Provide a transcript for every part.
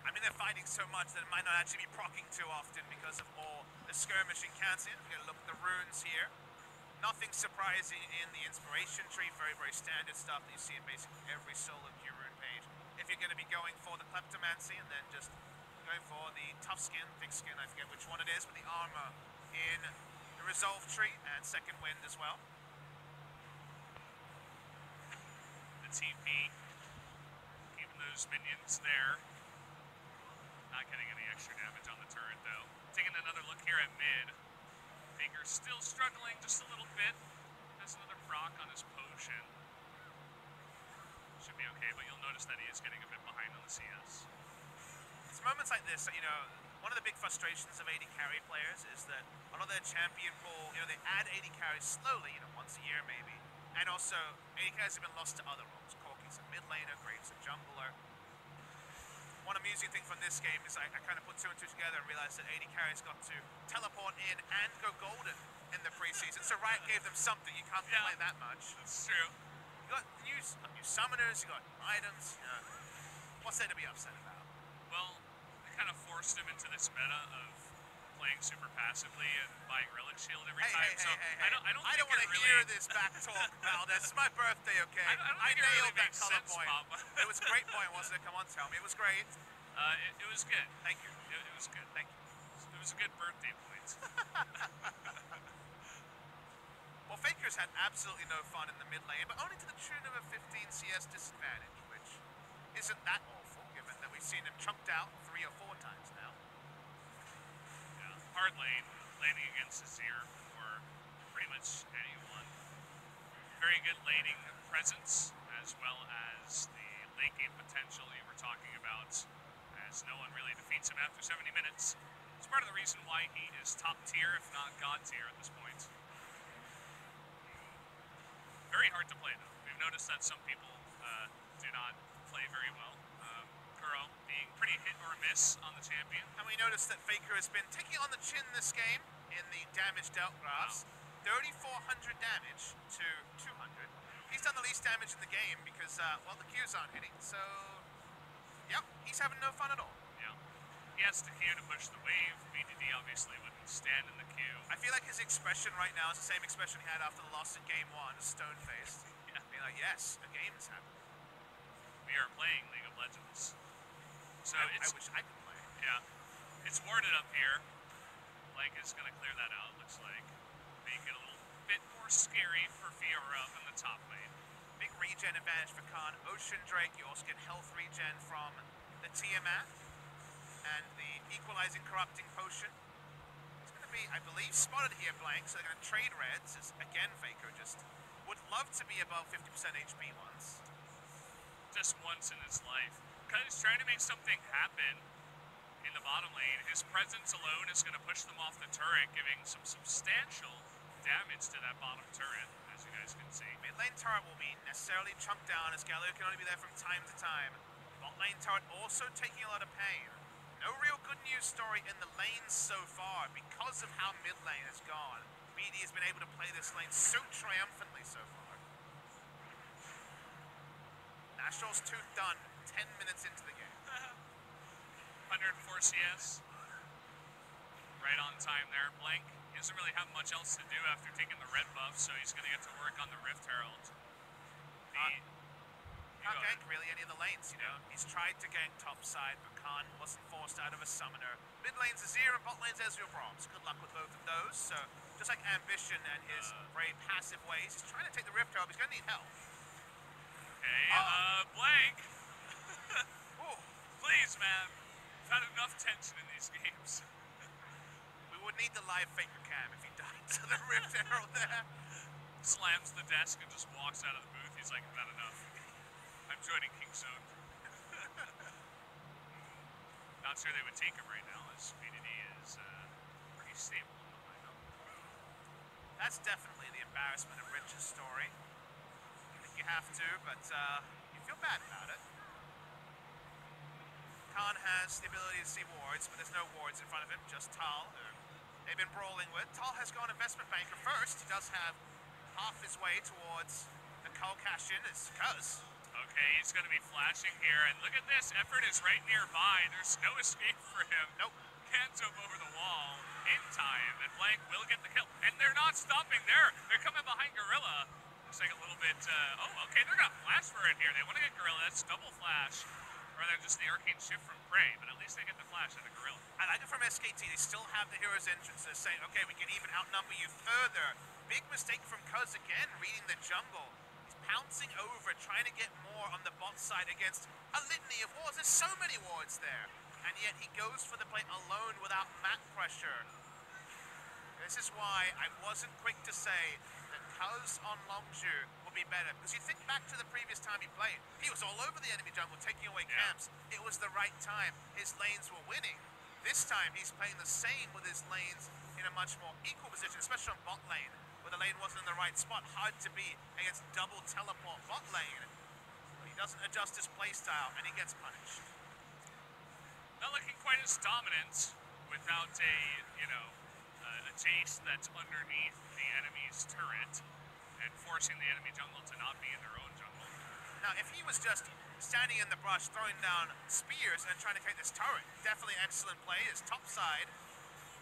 I mean, they're fighting so much that it might not actually be proccing too often because of all the skirmishing counts in. We're going to look at the runes here. Nothing surprising in the inspiration tree. Very, very standard stuff that you see in basically every solo queue rune page. If you're going to be going for the kleptomancy and then just going for the tough skin, thick skin, I forget which one it is, but the armor in the resolve tree and second wind as well. The TP, keeping those minions there. Not getting any extra damage on the turret though. Taking another look here at mid. Faker's still struggling just a little bit. Has another proc on his potion. Should be okay, but you'll notice that he is getting a bit behind on the CS. It's moments like this that, you know, one of the big frustrations of AD carry players is that a lot of their champion pool, you know, they add AD carries slowly, you know, once a year maybe. And also, AD carries have been lost to other roles. Corki's a mid laner, Graves a jungler. One amusing thing from this game is I kind of put two and two together and realized that AD carries got to teleport in and go golden in the preseason. So Riot gave them something. You can't complain that much. That's true. You got new summoners, you got items. You know, what's there to be upset about? Well, they kind of forced him into this meta of playing super passively and buying Relic Shield every time. Hey. I don't want to hear this back talk, Valdez. It's my birthday, okay? I nailed really that color sense, point. Papa. It was a great point, wasn't it? Come on, tell me. It was great. It was good. Thank you. It was good. Thank you. It was a good birthday point. Well, Faker's had absolutely no fun in the mid lane, but only to the tune of a 15 CS disadvantage, which isn't that awful, given that we've seen him chunked out 3 or 4 times now. Yeah, hard lane, laning against Azir for pretty much anyone. Very good laning presence, as well as the late game potential you were talking about, as no one really defeats him after 70 minutes. It's part of the reason why he is top tier, if not god tier at this point. Very hard to play though. We've noticed that some people do not play very well. Kuro being pretty hit or miss on the champion. And we noticed that Faker has been taking on the chin this game in the damage dealt graphs. Wow. 3,400 damage to 200. He's done the least damage in the game because, well, the Qs aren't hitting. So, yep, he's having no fun at all. Yeah. He has the Q to push the wave. BDD obviously wouldn't stand in the Q. I feel like his expression right now is the same expression he had after the loss in game 1, stone-faced. Yeah. Being like, yes, a game is happening. We are playing League of Legends. So I wish I could play. Yeah. It's warded up here. Blank is going to clear that out, looks like. Make it a little bit more scary for Fiora up in the top lane. Big regen advantage for Khan. Ocean Drake, you also get health regen from the Tiamat. And the equalizing corrupting potion. It's going to be, I believe, spotted here blank, so they're going to trade reds. As, again, Faker just would love to be above 50% HP once. Just once in his life. Because he's trying to make something happen in the bottom lane. His presence alone is going to push them off the turret, giving some substantial damage to that bottom turret, as you guys can see. Mid lane turret will be necessarily chunked down, as Galio can only be there from time to time. Bot lane turret also taking a lot of pain. No real good news story in the lanes so far because of how mid lane has gone. BD has been able to play this lane so triumphantly so far. Nationals tooth done 10 minutes into the game. 104 CS. Right on time there. Blank, he doesn't really have much else to do after taking the red buff, so he's going to get to work on the Rift Herald. Can't gank really any of the lanes, you know. He's tried to gank top side, but Khan wasn't forced out of a summoner. Mid lane's Azir and bot lane's Ezreal Bronze. Good luck with both of those. So, just like Ambition and his very passive ways, he's trying to take the Rift Herald, he's going to need help. Okay, Blank. Please, man. We've had enough tension in these games. We would need the live Faker cam if he died to the Rift Herald there. Slams the desk and just walks out of the booth. He's like, not enough. I'm joining King Zone. Not sure they would take him right now, as BDD is pretty stable in the lineup. That's definitely the embarrassment of Rich's story. I think you have to, but you feel bad about it. Khan has the ability to see wards, but there's no wards in front of him, just Tal, who they've been brawling with. Tal has gone investment banker first. He does have half his way towards the Cull cash-in, as Cuz. Okay, he's going to be flashing here, and look at this. Effort is right nearby. There's no escape for him. Nope. Can't jump over the wall in time, and Blank will get the kill. And they're not stopping there. They're coming behind Gorilla. Looks like a little bit, oh, okay, they're going to flash for it here. They want to get Gorilla. That's double flash. Or they're just the arcane shift from Prey, but at least they get the flash out of Gorilla. I like it from SKT. They still have the hero's entrances saying, okay, we can even outnumber you further. Big mistake from Cuz again, reading the jungle. He's pouncing over, trying to get more on the bot side against a litany of wards. There's so many wards there. And yet he goes for the play alone without map pressure. This is why I wasn't quick to say that Cuz on Longzhu will be better. Because you think back to the previous time he played, he was all over the enemy jungle, taking away camps. It was the right time. His lanes were winning. This time he's playing the same with his lanes in a much more equal position, especially on bot lane, where the lane wasn't in the right spot. Hard to be against double teleport bot lane. But he doesn't adjust his playstyle, and he gets punished. Not looking quite as dominant without a, you know, a Jace that's underneath the enemy's turret and forcing the enemy jungle to not be in their own jungle. Now, if he was just standing in the brush, throwing down spears and trying to take this turret, definitely excellent play. His top side.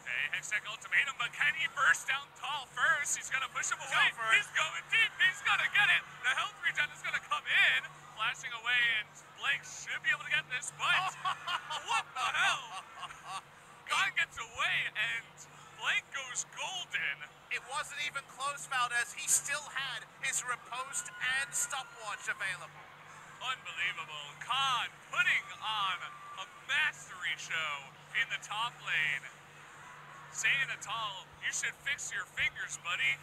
Okay, Hextech ultimatum, but can he burst down tall first? He's gonna push him away. He's going deep. He's gonna get it. The health regen is gonna come in, flashing away, and Blank should be able to get this, but what the hell? God gets away, and Blank goes golden. It wasn't even close, Valdez. He still had his riposte and stopwatch available. Unbelievable. Khan putting on a mastery show in the top lane. Saying it all, you should fix your fingers, buddy.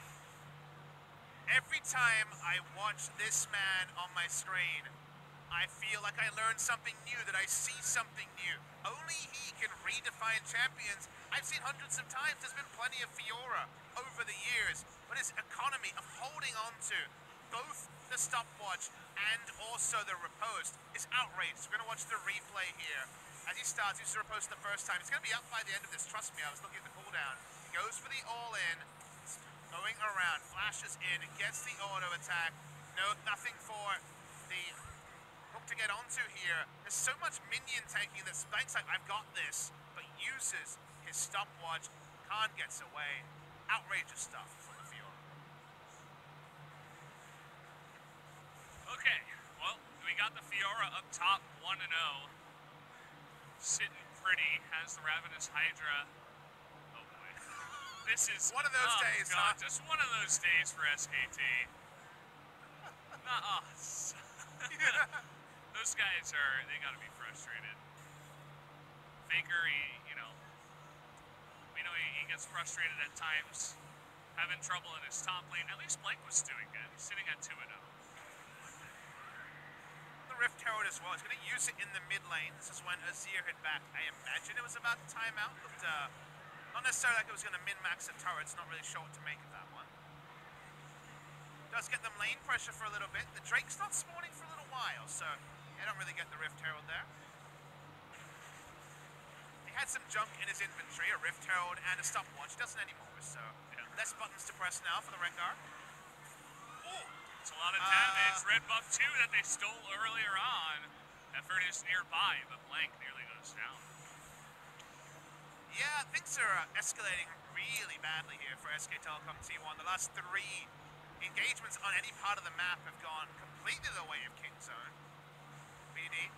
Every time I watch this man on my screen, I feel like I learned something new, that I see something new. Only he can redefine champions. I've seen hundreds of times. There's been plenty of Fiora over the years, but his economy of holding on to both the stopwatch and also the riposte is outrageous. We're going to watch the replay here. As he starts, he's riposte the first time. He's going to be up by the end of this. Trust me, I was looking at the cooldown. He goes for the all-in, going around, flashes in, gets the auto attack. No, nothing for the hook to get onto here. There's so much minion tanking that Spank's like, I've got this, but uses his stopwatch. Khan gets away. Outrageous stuff from the Fiora. Okay, well, we got the Fiora up top, 1-0. Sitting pretty, has the Ravenous Hydra. Oh boy. This is one of those days, God, huh? Just one of those days for SKT. Not us. Those guys they gotta be frustrated. Faker, you know, we know he gets frustrated at times, having trouble in his top lane. At least Blank was doing good. He's sitting at 2-0. Rift Herald as well. He's going to use it in the mid lane. This is when Azir hit back. I imagine it was about to time out, but not necessarily like it was going to min-max the turrets. Not really sure what to make of that one. Does get them lane pressure for a little bit. The Drake's not spawning for a little while, so they don't really get the Rift Herald there. He had some junk in his inventory, a Rift Herald and a stopwatch. Doesn't anymore, so less buttons to press now for the Rengar. It's a lot of damage. Red buff 2 that they stole earlier on. Effort is nearby, but Blank nearly goes down. Yeah, things are escalating really badly here for SK Telecom T1. The last 3 engagements on any part of the map have gone completely the way of Kingzone. BD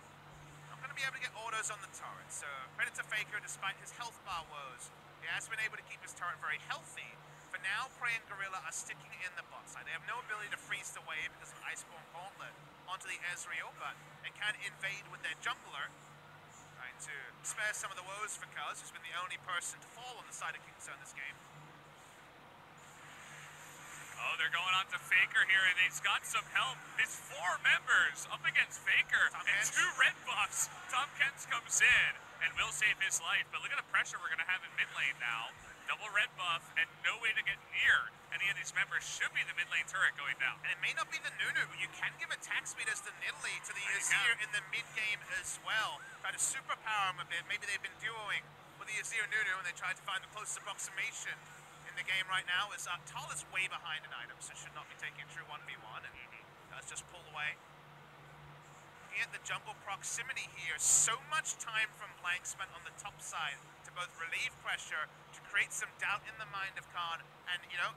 not going to be able to get autos on the turret, so credit to Faker despite his health bar woes. He has been able to keep his turret very healthy. For now, Prey and Gorilla are sticking in the bot side. They have no ability to freeze the wave because of Iceborne Gauntlet onto the Ezreal, but they can invade with their jungler, trying to spare some of the woes for Cuz, who's been the only person to fall on the side of Kingzone this game. Oh, they're going on to Faker here, and he's got some help. His 4 members up against Faker, and 2 red buffs. Tom Kent's comes in and will save his life, but look at the pressure we're going to have in mid lane now. Double red buff and no way to get near any of these members. Should be the mid lane turret going down. And it may not be the Nunu, but you can give attack speed as the Nidalee to the Azir in the mid game as well. Try to superpower him a bit. Maybe they've been duoing with the Azir Nunu and they tried to find the closest approximation in the game right now. As Tal is way behind in items, so should not be taking a true 1v1 and does just pull away. looking at the jungle proximity here, so much time from Blank spent on the top side to both relieve pressure, to create some doubt in the mind of Khan, and, you know,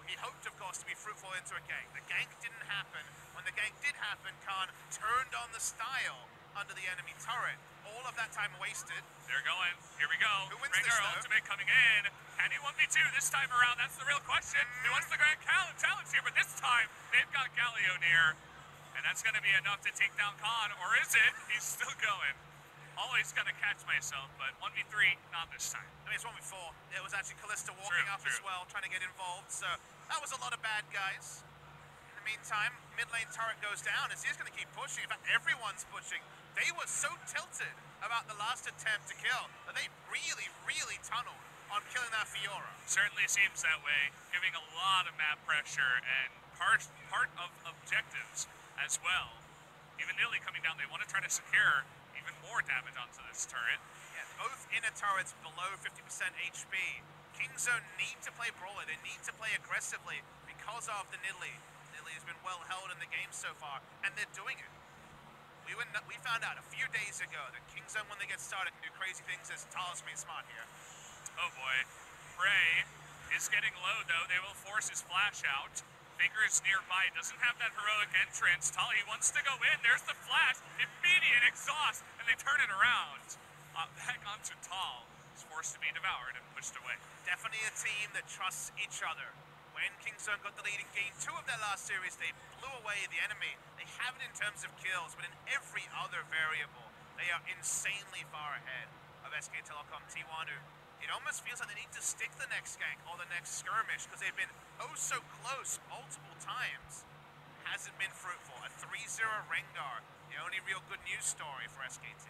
he hoped, of course, to be fruitful into a gank. The gank didn't happen. When the gank did happen, Khan turned on the style under the enemy turret. All of that time wasted. They're going. Here we go. Who wins this, Rengar though? ultimate coming in. Can he 1v2 this time around? That's the real question. He wants the grand challenge here, but this time they've got Galio near. And that's going to be enough to take down Khan. Or is it? He's still going. Always going to catch myself, but 1v3, not this time. I mean, it's 1v4. It was actually Callista walking up as well, trying to get involved. So that was a lot of bad guys. In the meantime, mid lane turret goes down, and he's going to keep pushing. In fact, everyone's pushing. They were so tilted about the last attempt to kill that they really, really tunneled on killing that Fiora. Certainly seems that way, giving a lot of map pressure and part of objectives as well. Even Nilly coming down, they want to try to secure even more damage onto this turret. Yeah, both inner turrets below 50% HP. Kingzone need to play brawler. They need to play aggressively because of the Nidley. Nidley has been well held in the game so far, and they're doing it. We found out a few days ago that Kingzone, when they get started, can do crazy things as Tal's being smart here. Oh boy. Prey is getting low, though. They will force his flash out. Faker is nearby, doesn't have that heroic entrance. Tali wants to go in, there's the flash, immediate exhaust, and they turn it around. Back onto Tal, is forced to be devoured and pushed away. Definitely a team that trusts each other. When Kingzone got the lead in game 2 of their last series, they blew away the enemy. They have it in terms of kills, but in every other variable, they are insanely far ahead of SK Telecom T1, who it almost feels like they need to stick the next gank or the next skirmish because they've been oh so close multiple times. Hasn't been fruitful. A 3-0 Rengar, the only real good news story for SKT.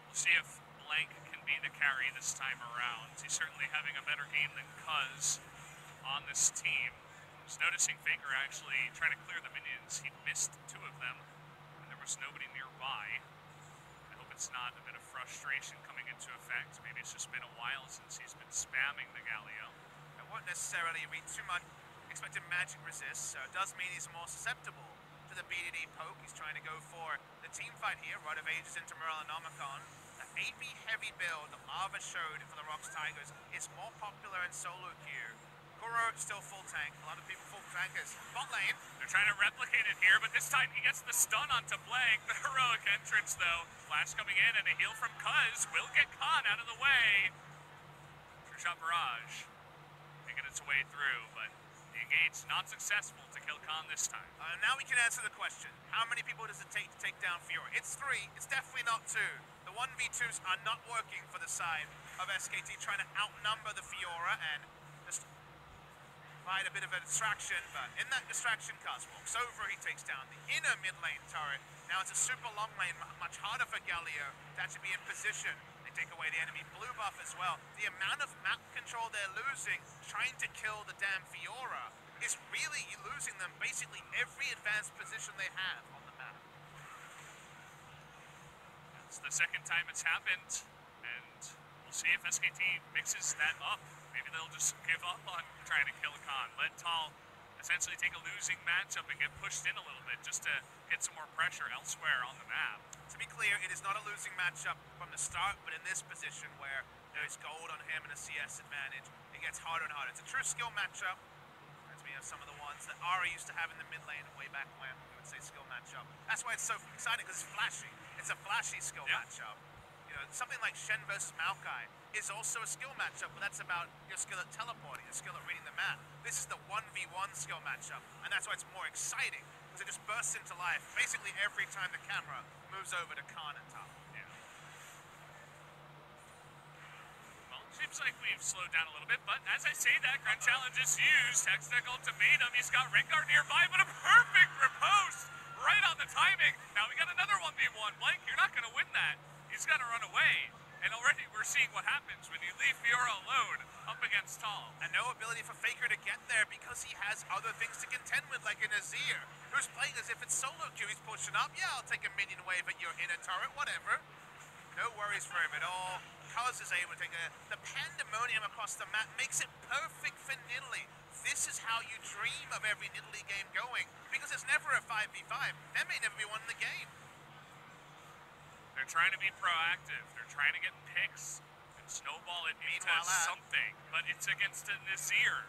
We'll see if Blank can be the carry this time around. He's certainly having a better game than Cuz on this team. I was noticing Faker actually trying to clear the minions. He missed 2 of them, and there was nobody nearby. I hope it's not a bit of frustration coming into effect. Maybe it's just been a while since he's been spamming the Galio. I won't necessarily read too much. Expected magic resist, so it does mean he's more susceptible to the BDD poke. He's trying to go for the team fight here. Rite of Ages into Morellonomicon. The AP heavy build that Lava showed for the Rocks Tigers is more popular in solo queue. Kuro still full tank. A lot of people full tankers. Bot lane. They're trying to replicate it here, but this time he gets the stun onto Blank. The heroic entrance, though. Flash coming in, and a heal from Cuz will get Khan out of the way. True shot barrage. Making its way through, but the engage not successful to kill Khan this time. Now we can answer the question. How many people does it take to take down Fiora? It's 3. It's definitely not 2. The 1v2s are not working for the side of SKT, trying to outnumber the Fiora and just provide a bit of a distraction, but in that distraction, Cuz walks over, he takes down the inner mid lane turret. Now it's a super long lane, much harder for Galio to actually be in position. They take away the enemy blue buff as well. The amount of map control they're losing, trying to kill the damn Fiora, is really losing them basically every advanced position they have on the map. It's the second time it's happened, and we'll see if SKT mixes that up. Maybe they'll just give up on trying to kill Khan. Let Tal essentially take a losing matchup and get pushed in a little bit just to get some more pressure elsewhere on the map. To be clear, it is not a losing matchup from the start, but in this position where there's gold on him and a CS advantage, it gets harder and harder. It's a true skill matchup. As we have some of the ones that Ari used to have in the mid lane way back when, we would say skill matchup. That's why it's so exciting, because it's flashy. It's a flashy skill matchup. You know, something like Shen versus Maokai is also a skill matchup, but that's about your skill at teleporting, your skill at reading the map. This is the 1v1 skill matchup, and that's why it's more exciting, because it just bursts into life basically every time the camera moves over to Khan and Tal. Yeah. Well, seems like we've slowed down a little bit, but as I say that, Grand Challenge is used. Hextech Ultimatum, he's got Rengar nearby, but a perfect riposte! Right on the timing! Now we got another 1v1. Blank, you're not going to win that. He's got to run away. And already we're seeing what happens when you leave Fiora alone up against Tal. And no ability for Faker to get there because he has other things to contend with, like an Azir, who's playing as if it's solo queue. He's pushing up. Yeah, I'll take a minion wave at your inner turret, whatever. No worries for him at all. Cuz is able to take the pandemonium across the map makes it perfect for Nidalee. this is how you dream of every Italy game going, because there's never a 5v5. There may never be one in the game. They're trying to be proactive. They're trying to get picks and snowball it into something, but it's against a Nazir.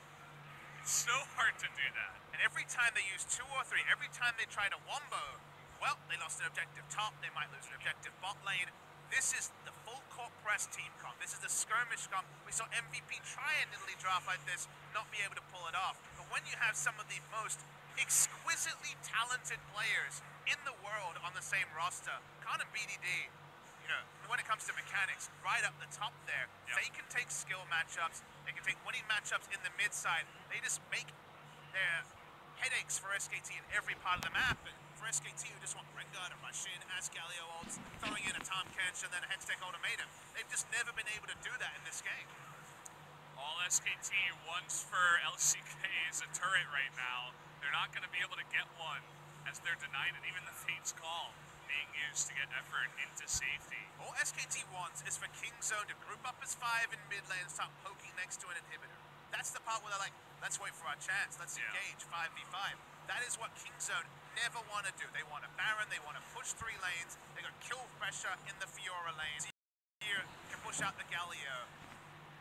It's so hard to do that. And every time they use 2 or 3, every time they try to wombo, well, they lost an objective top, they might lose an objective bot lane. This is the full court press team comp. This is the skirmish comp. We saw MVP try an Italy draft like this, not be able to pull it off. But when you have some of the most exquisitely talented players in the world on the same roster, Khan and BDD, you know, when it comes to mechanics, right up the top there, they can take skill matchups, they can take winning matchups in the mid side. They just make their headaches for SKT in every part of the map. And for SKT, who just want Rengar to rush in, as Galio ults, throwing in a Tom Kench and then a headstack ultimatum. They've just never been able to do that in this game. All SKT wants for LCK is a turret right now. They're not going to be able to get one as they're denied it. Even the Fate's Call being used to get effort into safety. All SKT wants is for Kingzone to group up as 5 in mid lane and start poking next to an inhibitor. That's the part where they're like, let's wait for our chance, let's engage 5v5. That is what Kingzone never want to do. They want a Baron, they want to push 3 lanes, they got kill pressure in the Fiora lane. Here can push out the Galio.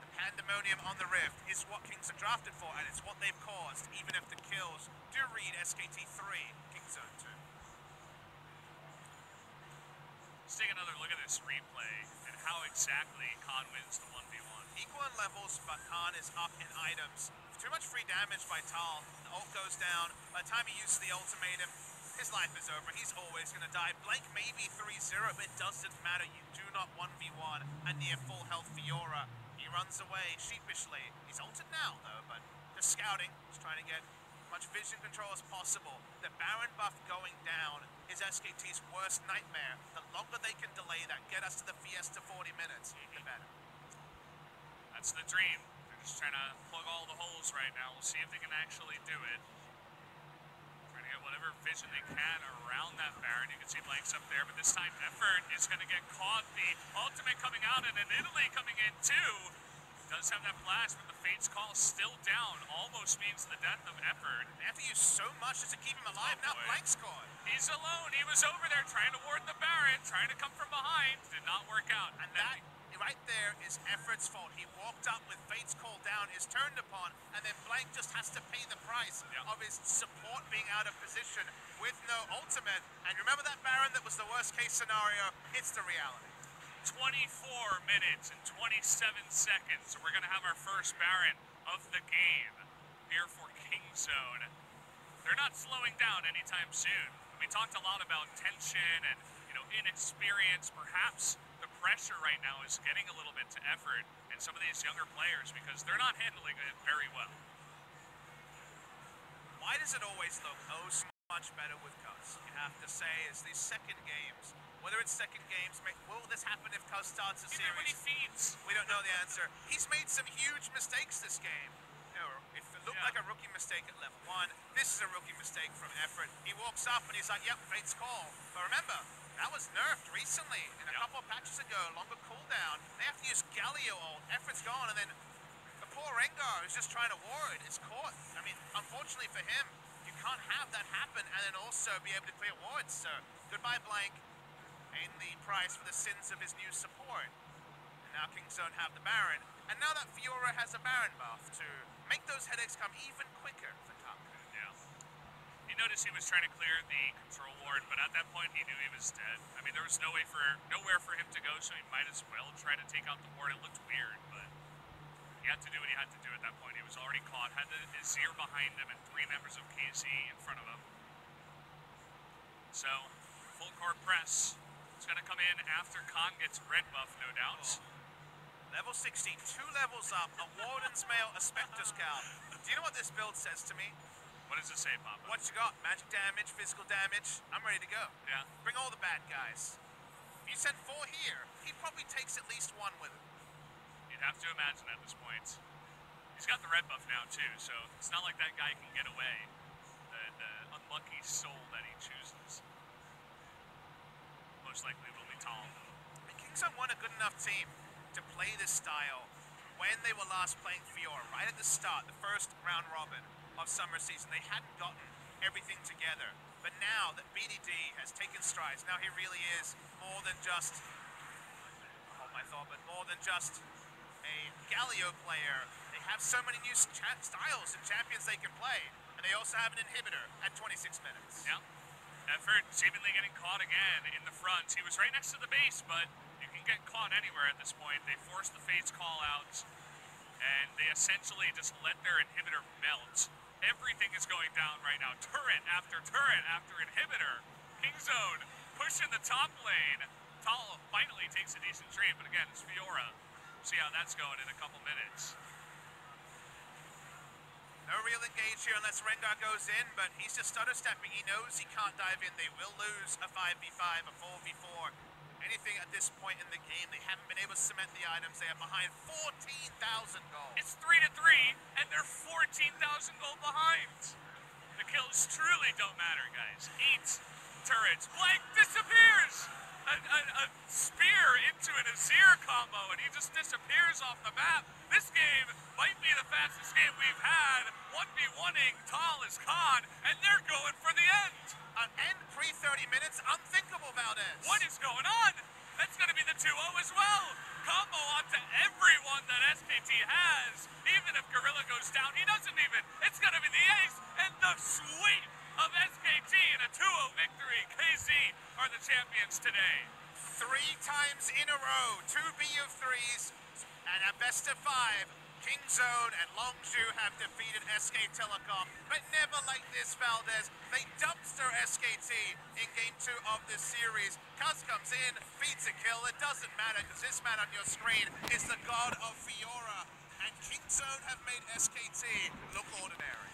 The Pandemonium on the Rift is what Kingzone drafted for, and it's what they've caused, even if the kills do read SKT 3, Kingzone 2. Let's take another look at this replay and how exactly Khan wins the 1v1. Equal in levels, but Khan is up in items. Too much free damage by Tal. The ult goes down. By the time he uses the ultimatum, his life is over. He's always going to die. Blank maybe 3-0, but it doesn't matter. You do not 1v1 a near full health Fiora. He runs away sheepishly. He's ulted now, though, but just scouting. He's trying to get as much vision control as possible. The Baron buff going down is SKT's worst nightmare. The longer they can delay that, get us to the Fiesta 40 minutes, the better. That's the dream. They're just trying to plug all the holes right now. We'll see if they can actually do it. Trying to get whatever vision they can around that Baron. You can see Blank's up there, but this time Effort is going to get caught. The ultimate coming out and an Italy coming in too. Does have that flash, but the Fate's Call still down. Almost means the death of Effort. They have to use so much just to keep him alive. Now Blank's caught. He's alone. He was over there trying to ward the Baron, trying to come from behind. Did not work out. And that right there is Effort's fault. He walked up with Fate's Call down, is turned upon, and then Blank just has to pay the price of his support being out of position with no ultimate. And remember that Baron that was the worst case scenario? It's the reality. 24 minutes and 27 seconds. So we're going to have our first Baron of the game here for Kingzone. They're not slowing down anytime soon. We talked a lot about tension and, inexperience. Perhaps the pressure right now is getting a little bit to Effort and some of these younger players because they're not handling it very well. Why does it always look so much better with Cuz? You have to say, is these second games. Whether it's second games, will this happen if Cuz starts a series? Even when he feeds. We don't know the answer. He's made some huge mistakes this game. If it looked like a rookie mistake at level 1, this is a rookie mistake from Effort. He walks up and he's like, yep, Fate's Call. But remember, that was nerfed recently, in a couple of patches ago, longer cooldown. They have to use Galio ult. Effort's gone, and then the poor Rengar who's just trying to ward is caught. I mean, unfortunately for him, you can't have that happen and then also be able to clear wards. So, goodbye Blank. Paying the price for the sins of his new support. And now Kingzone have the Baron. And now that Fiora has a Baron buff to make those headaches come even quicker for top. Yeah. He noticed he was trying to clear the control ward, but at that point he knew he was dead. I mean, there was nowhere for him to go, so he might as well try to take out the ward. It looked weird, but he had to do what he had to do at that point. He was already caught, had the Azir behind him and 3 members of KC in front of him. So, full court press. It's going to come in after Khan gets red buff, no doubt. Level 60, 2 levels up, a Warden's Mail, a Spectre's Scout. Do you know what this build says to me? What does it say, Papa? What you got? Magic damage, physical damage? I'm ready to go. Yeah. Bring all the bad guys. If you send 4 here, he probably takes at least 1 with him. You'd have to imagine at this point. He's got the red buff now, too, so it's not like that guy can get away. The unlucky soul that he chooses most likely will be Tom. Kingzone won a good enough team to play this style when they were last playing Fiora, right at the start, the first round robin of summer season, they hadn't gotten everything together. But now that BDD has taken strides, now he really is more than just, hold my thought, but more than just a Galio player. They have so many new styles and champions they can play. And they also have an inhibitor at 26 minutes. Yeah. Effort seemingly getting caught again in the front. He was right next to the base, but you can get caught anywhere at this point. They forced the Fates call out, and they essentially just let their inhibitor melt. Everything is going down right now. Turret after inhibitor. Kingzone pushing the top lane. Tal finally takes a decent trade, but again, it's Fiora. See how that's going in a couple minutes. No real engage here unless Rengar goes in, but he's just stutter-stepping. He knows he can't dive in. They will lose a 5v5, a 4v4. Anything at this point in the game, they haven't been able to cement the items. They are behind 14,000 gold. It's 3-3, and they're 14,000 gold behind. The kills truly don't matter, guys. 8 turrets. Blank disappears! A spear into an Azir combo, and he just disappears off the map. This game might be the fastest game we've had. 1v1ing Tal is Khan, and they're going for the end. An end pre-30 minutes, unthinkable, Valdez. What is going on? That's going to be the 2-0 as well. Combo onto everyone that SKT has. Even if Gorilla goes down, he doesn't even. It's going to be the ace and the sweep of SKT in a 2-0 victory. KZ are the champions today. 3 times in a row, 2 BO3s, and a best of 5. Kingzone and Longzhu have defeated SK Telecom, but never like this, Valdez. They dumpster SKT in Game 2 of this series. Cuz comes in, feeds a kill. It doesn't matter, because this man on your screen is the god of Fiora, and Kingzone have made SKT look ordinary.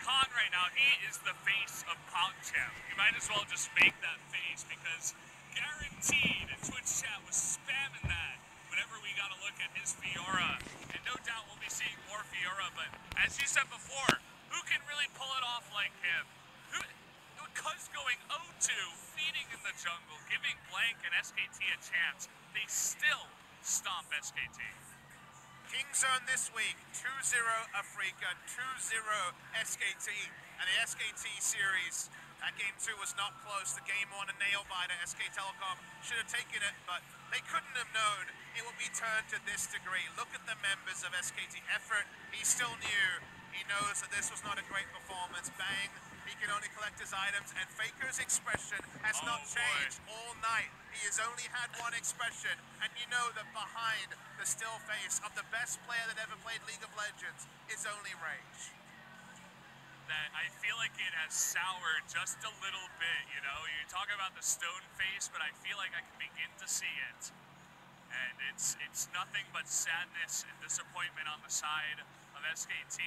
Khan right now, he is the face of PogChamp. You might as well just make that face, because guaranteed, and Twitch chat was spamming that whenever we got a look at his Fiora. And no doubt we'll be seeing more Fiora, but as you said before, who can really pull it off like him? Cuz going 0-2, feeding in the jungle, giving Blank and SKT a chance. They still stomp SKT. Kingzone this week, 2-0 Afrika, 2-0 SKT. And the SKT series, that Game 2 was not close. The Game 1, a nail-biter. SK Telecom should have taken it, but they couldn't have known it would be turned to this degree. Look at the members of SKT. Effort, he still knew. He knows that this was not a great performance. Bang, he can only collect his items, and Faker's expression has not changed all night. He has only had one expression, and you know that behind the still face of the best player that ever played League of Legends is only rage. That I feel like it has soured just a little bit, you know? You talk about the stone face, but I feel like I can begin to see it. And it's nothing but sadness and disappointment on the side of SKT.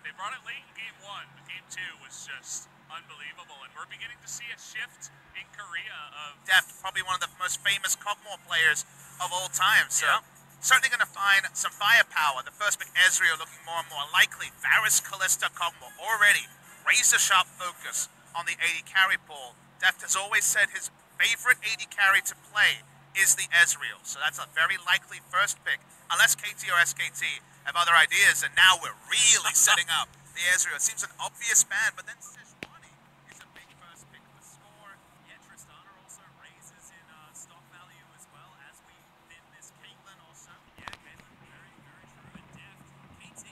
They brought it late in Game 1, but Game 2 was just unbelievable. And we're beginning to see a shift in Korea of... Deft, probably one of the most famous Cogmore players of all time, so... Yeah. Certainly going to find some firepower. The first pick, Ezreal, looking more and more likely. Varus, Kalista, Cogmore already razor-sharp focus on the AD carry pool. Deft has always said his favorite AD carry to play is the Ezreal. So that's a very likely first pick, unless KT or SKT have other ideas. And now we're really setting up the Ezreal. It seems an obvious ban, but then Sejuani is a big first pick for score. Yeah, Tristana also raises in stock value as well, as we did this Caitlyn also. Yeah, Caitlyn, very, very true. And Deft, KT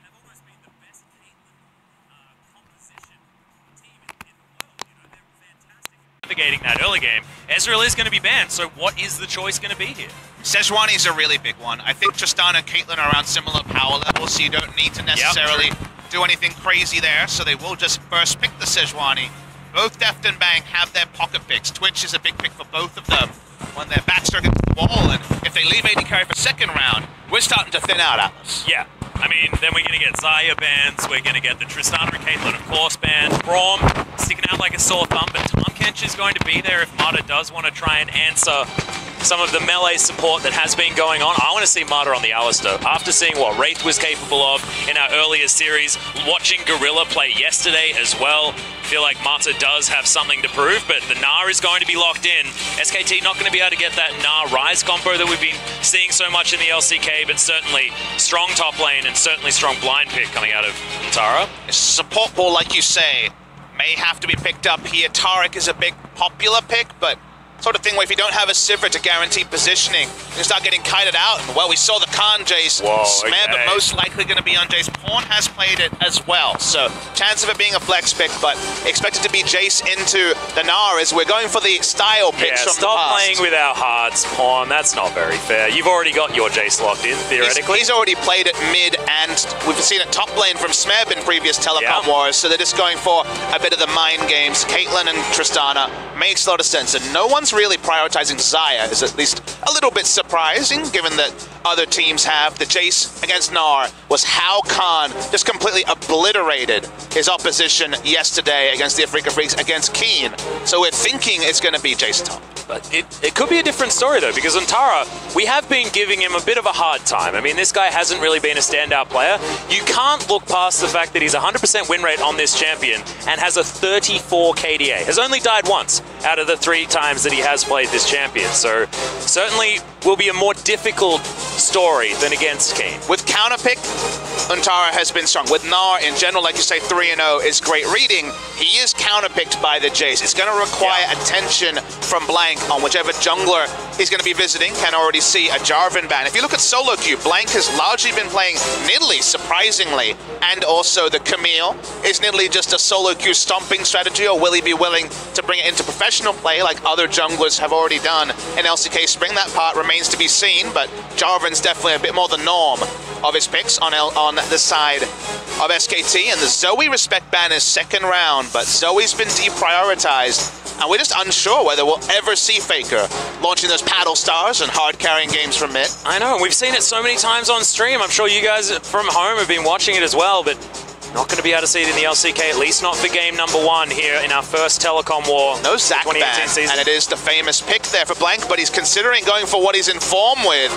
have almost been the best Caitlyn composition team in the world. You know, they're fantastic. Navigating that early game, Ezreal is going to be banned, so what is the choice going to be here? Sejuani is a really big one. I think Tristana and Caitlyn are around similar power levels, so you don't need to necessarily do anything crazy there, so they will just first pick the Sejuani. Both Deft and Bang have their pocket picks. Twitch is a big pick for both of them when their backs are against the wall, and if they leave AD carry for second round, we're starting to thin out Atlas. Yeah, I mean, then we're going to get Xayah bans, we're going to get the Tristana and Caitlyn, of course, banned. Braum sticking out like a sore thumb, but Tahm Kench is going to be there if Mata does want to try and answer some of the melee support that has been going on. I want to see Mata on the Alistar. After seeing what Wraith was capable of in our earlier series, watching Gorilla play yesterday as well, feel like Mata does have something to prove, but the Gnar is going to be locked in. SKT not going to be able to get that Gnar Rise combo that we've been seeing so much in the LCK, but certainly strong top lane and certainly strong blind pick coming out of Tara. Support ball, like you say, may have to be picked up here. Taric is a big popular pick, but sort of thing where if you don't have a Sivir to guarantee positioning, you start getting kited out. Well, we saw the Khan Jace. Smeb most likely going to be on Jace. Pawn has played it as well, so chance of it being a flex pick, but expected to be Jace into the Gnar as we're going for the style picks from the past. Stop playing with our hearts, Pawn. That's not very fair. You've already got your Jace locked in, theoretically. He's already played it mid, and we've seen it top lane from Smeb in previous telecom wars, so they're just going for a bit of the mind games. Caitlyn and Tristana makes a lot of sense, and no one's really prioritizing Xayah, is at least a little bit surprising, given that other teams have. The Jace against Gnar was how Khan just completely obliterated his opposition yesterday against the Afrika Freaks against Keen. So we're thinking it's going to be Jace top. But it could be a different story, though, because on Tara, we have been giving him a bit of a hard time. I mean, this guy hasn't really been a standout player. You can't look past the fact that he's 100% win rate on this champion and has a 34 KDA. Has only died once out of the 3 times that he has played this champion. So certainly will be a more difficult story than against Keen. With counterpick, Untara has been strong. With Gnar in general, like you say, 3-0 is great reading. He is counterpicked by the Jace. It's going to require attention from Blank on whichever jungler he's going to be visiting. Can already see a Jarvan ban. If you look at solo queue, Blank has largely been playing Nidalee, surprisingly, and also the Camille. Is Nidalee just a solo queue stomping strategy, or will he be willing to bring it into professional play like other junglers have already done in LCK Spring? That part remains to be seen, but Jarvan's definitely a bit more the norm of his picks on the side of SKT. And the Zoe respect ban is second round, but Zoe's been deprioritized, and we're just unsure whether we'll ever see Faker launching those paddle stars and hard carrying games from mid. I know, we've seen it so many times on stream. I'm sure you guys from home have been watching it as well, but not going to be able to see it in the LCK, at least not for game number 1 here in our first telecom war. No Zac ban, season. And it is the famous pick there for Blank, but he's considering going for what he's in form with.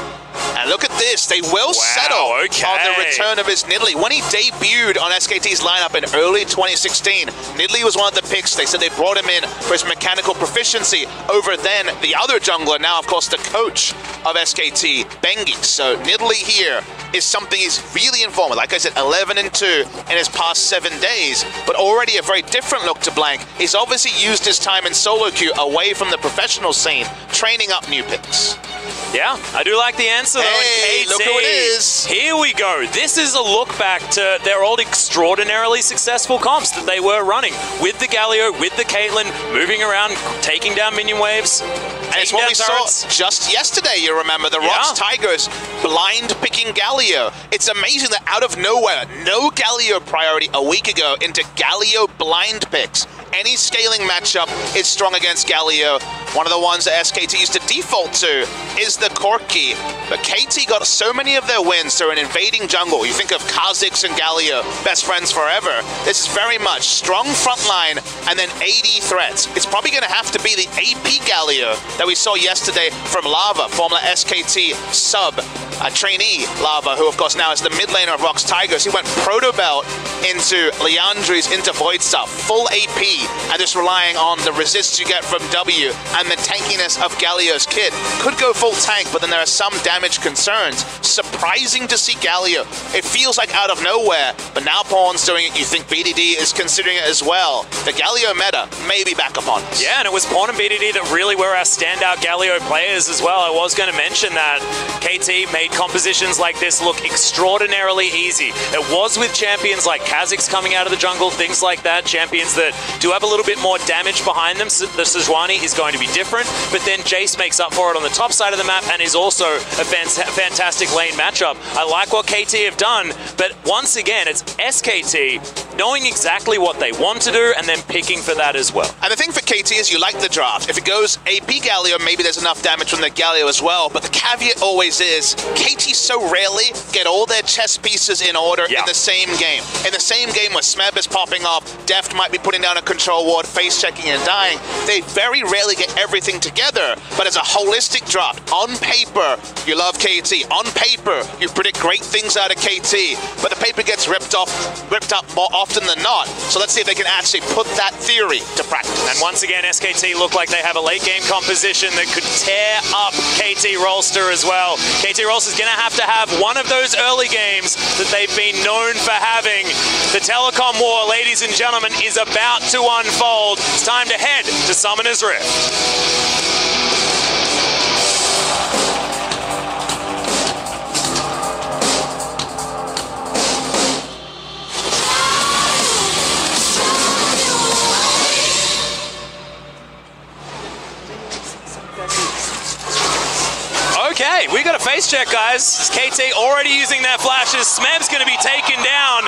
And look at this, they will settle on the return of his Nidalee. When he debuted on SKT's lineup in early 2016, Nidalee was one of the picks. They said they brought him in for his mechanical proficiency over then the other jungler, now of course the coach of SKT, Bengi. So Nidalee here is something he's really in form with. Like I said, 11-2 in his past 7 days, but already a very different look to Blank. He's obviously used his time in solo queue away from the professional scene, training up new picks. Yeah, I do like the answer though. Hey, look who it is. Here we go. This is a look back to their old extraordinarily successful comps that they were running with the Galio, with the Caitlyn, moving around, taking down minion waves. And it's what we saw just yesterday, you remember, the Rocks Tigers blind picking Galio. It's amazing that out of nowhere, no Galio priority a week ago into Galio blind picks. Any scaling matchup is strong against Galio. One of the ones that SKT used to default to is the Corki. But KT got so many of their wins through an invading jungle. You think of Kha'Zix and Galio, best friends forever. This is very much strong front line and then AD threats. It's probably going to have to be the AP Galio that we saw yesterday from Lava, former SKT sub trainee Lava, who of course now is the mid laner of Rocks Tigers. He went Proto Belt into Liandry's into Void Stuff, full AP, and just relying on the resists you get from W and the tankiness of Galio's kit. Could go full tank, but then there are some damage concerns. Surprising to see Galio. It feels like out of nowhere, but now Pawn's doing it. You think BDD is considering it as well. The Galio meta may be back upon us. Yeah, and it was Pawn and BDD that really were our standout Galio players as well. I was going to mention that KT made compositions like this look extraordinarily easy. It was with champions like Kha'Zix coming out of the jungle, things like that, champions that do have a little bit more damage behind them. The Sejuani is going to be different, but then Jace makes up for it on the top side of the map and is also a fantastic lane matchup. I like what KT have done, but once again, it's SKT knowing exactly what they want to do and then picking for that as well. And the thing for KT is you like the draft. If it goes AP Galio, maybe there's enough damage from the Galio as well, but the caveat always is KT so rarely get all their chess pieces in order in the same game. In the same game where Smeb is popping off, Deft might be putting down a control ward, face checking and dying, they very rarely get everything together, but as a holistic draft, on paper, you love KT. On paper, you predict great things out of KT, but the paper gets ripped up more often than not. So let's see if they can actually put that theory to practice. And once again, SKT look like they have a late game composition that could tear up KT Rolster as well. KT Rolster's gonna have to have one of those early games that they've been known for having. The telecom war, ladies and gentlemen, is about to unfold. It's time to head to Summoner's Rift. Okay, we got a face check, guys. KT already using their flashes. Smeb's going to be taken down.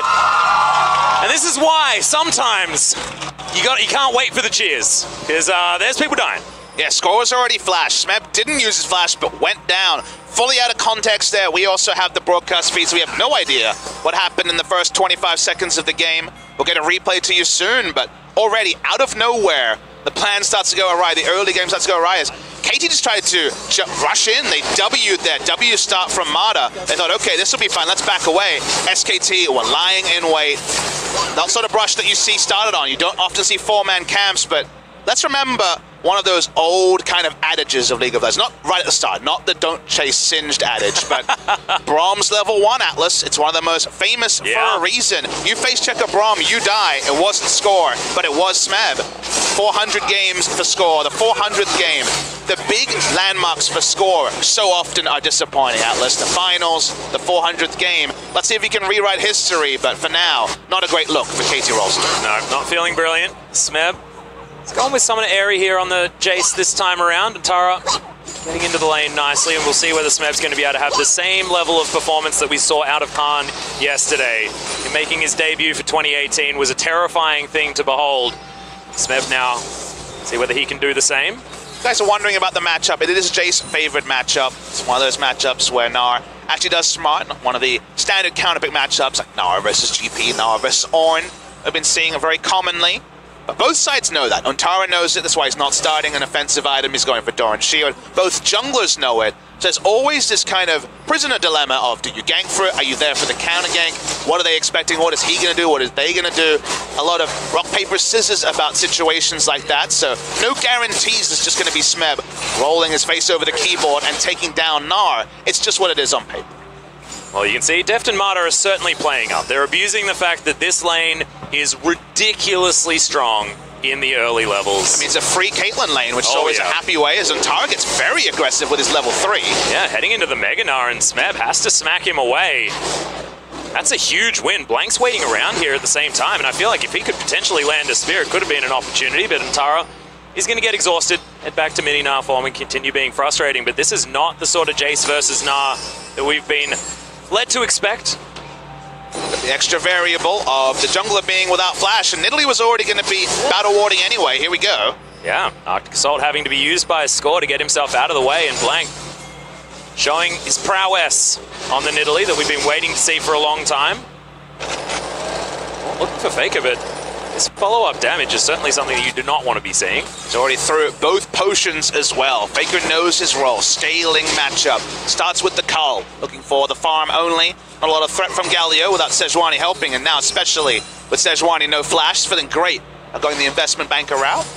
And this is why sometimes you can't wait for the cheers, because there's people dying. Yeah, Score's already flashed. Smeb didn't use his flash, but went down. Fully out of context there. We also have the broadcast feed, so we have no idea what happened in the first 25 seconds of the game. We'll get a replay to you soon, but already out of nowhere, the plan starts to go awry. The early game starts to go awry as KT just tried to rush in. They W'd there. W start from Mata. They thought, okay, this will be fine. Let's back away. SKT were lying in wait. That sort of brush that you see started on. You don't often see four-man camps, but let's remember one of those old kind of adages of League of Legends. Not right at the start, not the don't chase singed adage, but Braum's level 1 Atlas. It's one of the most famous for a reason. You face check a Braum, you die. It wasn't Score, but it was Smeb. 400 games for Score, the 400th game. The big landmarks for Score so often are disappointing, Atlas. The finals, the 400th game. Let's see if he can rewrite history, but for now, not a great look for KT Rolster. No, not feeling brilliant. Smeb. He's going with Summoner Airy here on the Jace this time around. And Tara getting into the lane nicely, and we'll see whether Smeb's going to be able to have the same level of performance that we saw out of Khan yesterday. Making his debut for 2018 was a terrifying thing to behold. Smeb now, see whether he can do the same. You guys are wondering about the matchup. It is Jace's favorite matchup. It's one of those matchups where Gnar actually does smart. One of the standard counterpick matchups, like Gnar versus GP, Gnar versus Ornn, I've been seeing very commonly. But both sides know that. Untara knows it, that's why he's not starting an offensive item, he's going for Doran Shield. Both junglers know it. So there's always this kind of prisoner dilemma of, do you gank for it? Are you there for the counter gank? What are they expecting? What is he going to do? What is they going to do? A lot of rock, paper, scissors about situations like that. So no guarantees it's just going to be Smeb rolling his face over the keyboard and taking down Gnar. It's just what it is on paper. Well, you can see Deft and Mata are certainly playing up. They're abusing the fact that this lane is ridiculously strong in the early levels. I mean, it's a free Caitlyn lane, which is always a happy way, as Untara gets very aggressive with his level 3. Yeah, heading into the Mega Gnar, and Smeb has to smack him away. That's a huge win. Blank's waiting around here at the same time, and I feel like if he could potentially land a spear, it could have been an opportunity, but Untara is going to get exhausted, head back to mini Gnar form and continue being frustrating, but this is not the sort of Jace versus Gnar that we've been led to expect. The extra variable of the jungler being without flash, and Nidalee was already going to be battle warding anyway. Here we go. Yeah, Arctic Assault having to be used by a Score to get himself out of the way, and Blank showing his prowess on the Nidalee that we've been waiting to see for a long time. Looking for Faker, but this follow-up damage is certainly something that you do not want to be seeing. He's already threw both potions as well. Faker knows his role. Scaling matchup. Starts with the Cull, looking for the farm only. Not a lot of threat from Galio without Sejuani helping, and now especially with Sejuani no flash, feeling great. Going the investment banker route.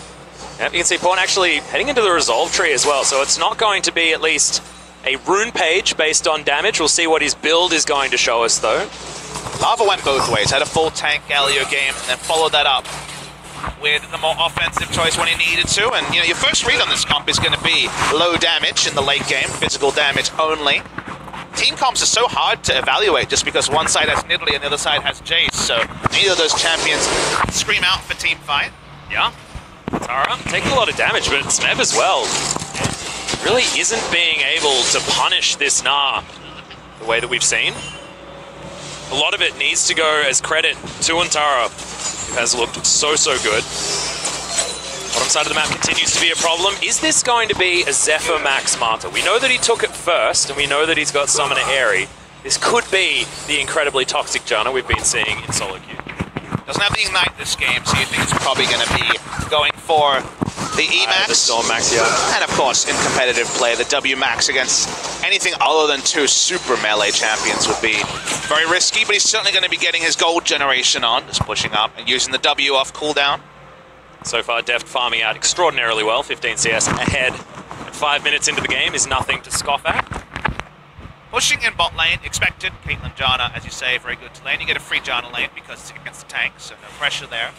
Yep, you can see Pawn actually heading into the Resolve tree as well, so it's not going to be at least a rune page based on damage. We'll see what his build is going to show us though. Lava went both ways, had a full tank Galio game, and then followed that up with the more offensive choice when he needed to. And you know, your first read on this comp is going to be low damage in the late game, physical damage only. Team comps are so hard to evaluate just because one side has Nidalee and the other side has Jace, so neither of those champions scream out for team fight. Yeah, Tara taking a lot of damage, but Smeb as well really isn't being able to punish this Gnar the way that we've seen. A lot of it needs to go as credit to Untara, who has looked so good. Bottom side of the map continues to be a problem. Is this going to be a Zephyr Max Mata? We know that he took it first, and we know that he's got Summoner Airy. This could be the incredibly toxic Janna we've been seeing in solo queue. Doesn't have the Ignite this game, so you think it's probably going to be going for the E-Max. The Storm Max, yeah. And of course, in competitive play, the W-Max against anything other than two super melee champions would be very risky, but he's certainly going to be getting his gold generation on, just pushing up and using the W off cooldown. So far, Deft farming out extraordinarily well. 15 CS ahead at 5 minutes into the game is nothing to scoff at. Pushing in bot lane, expected. Caitlyn Janna, as you say, very good to lane. You get a free Janna lane because it's against the tank, so no pressure there.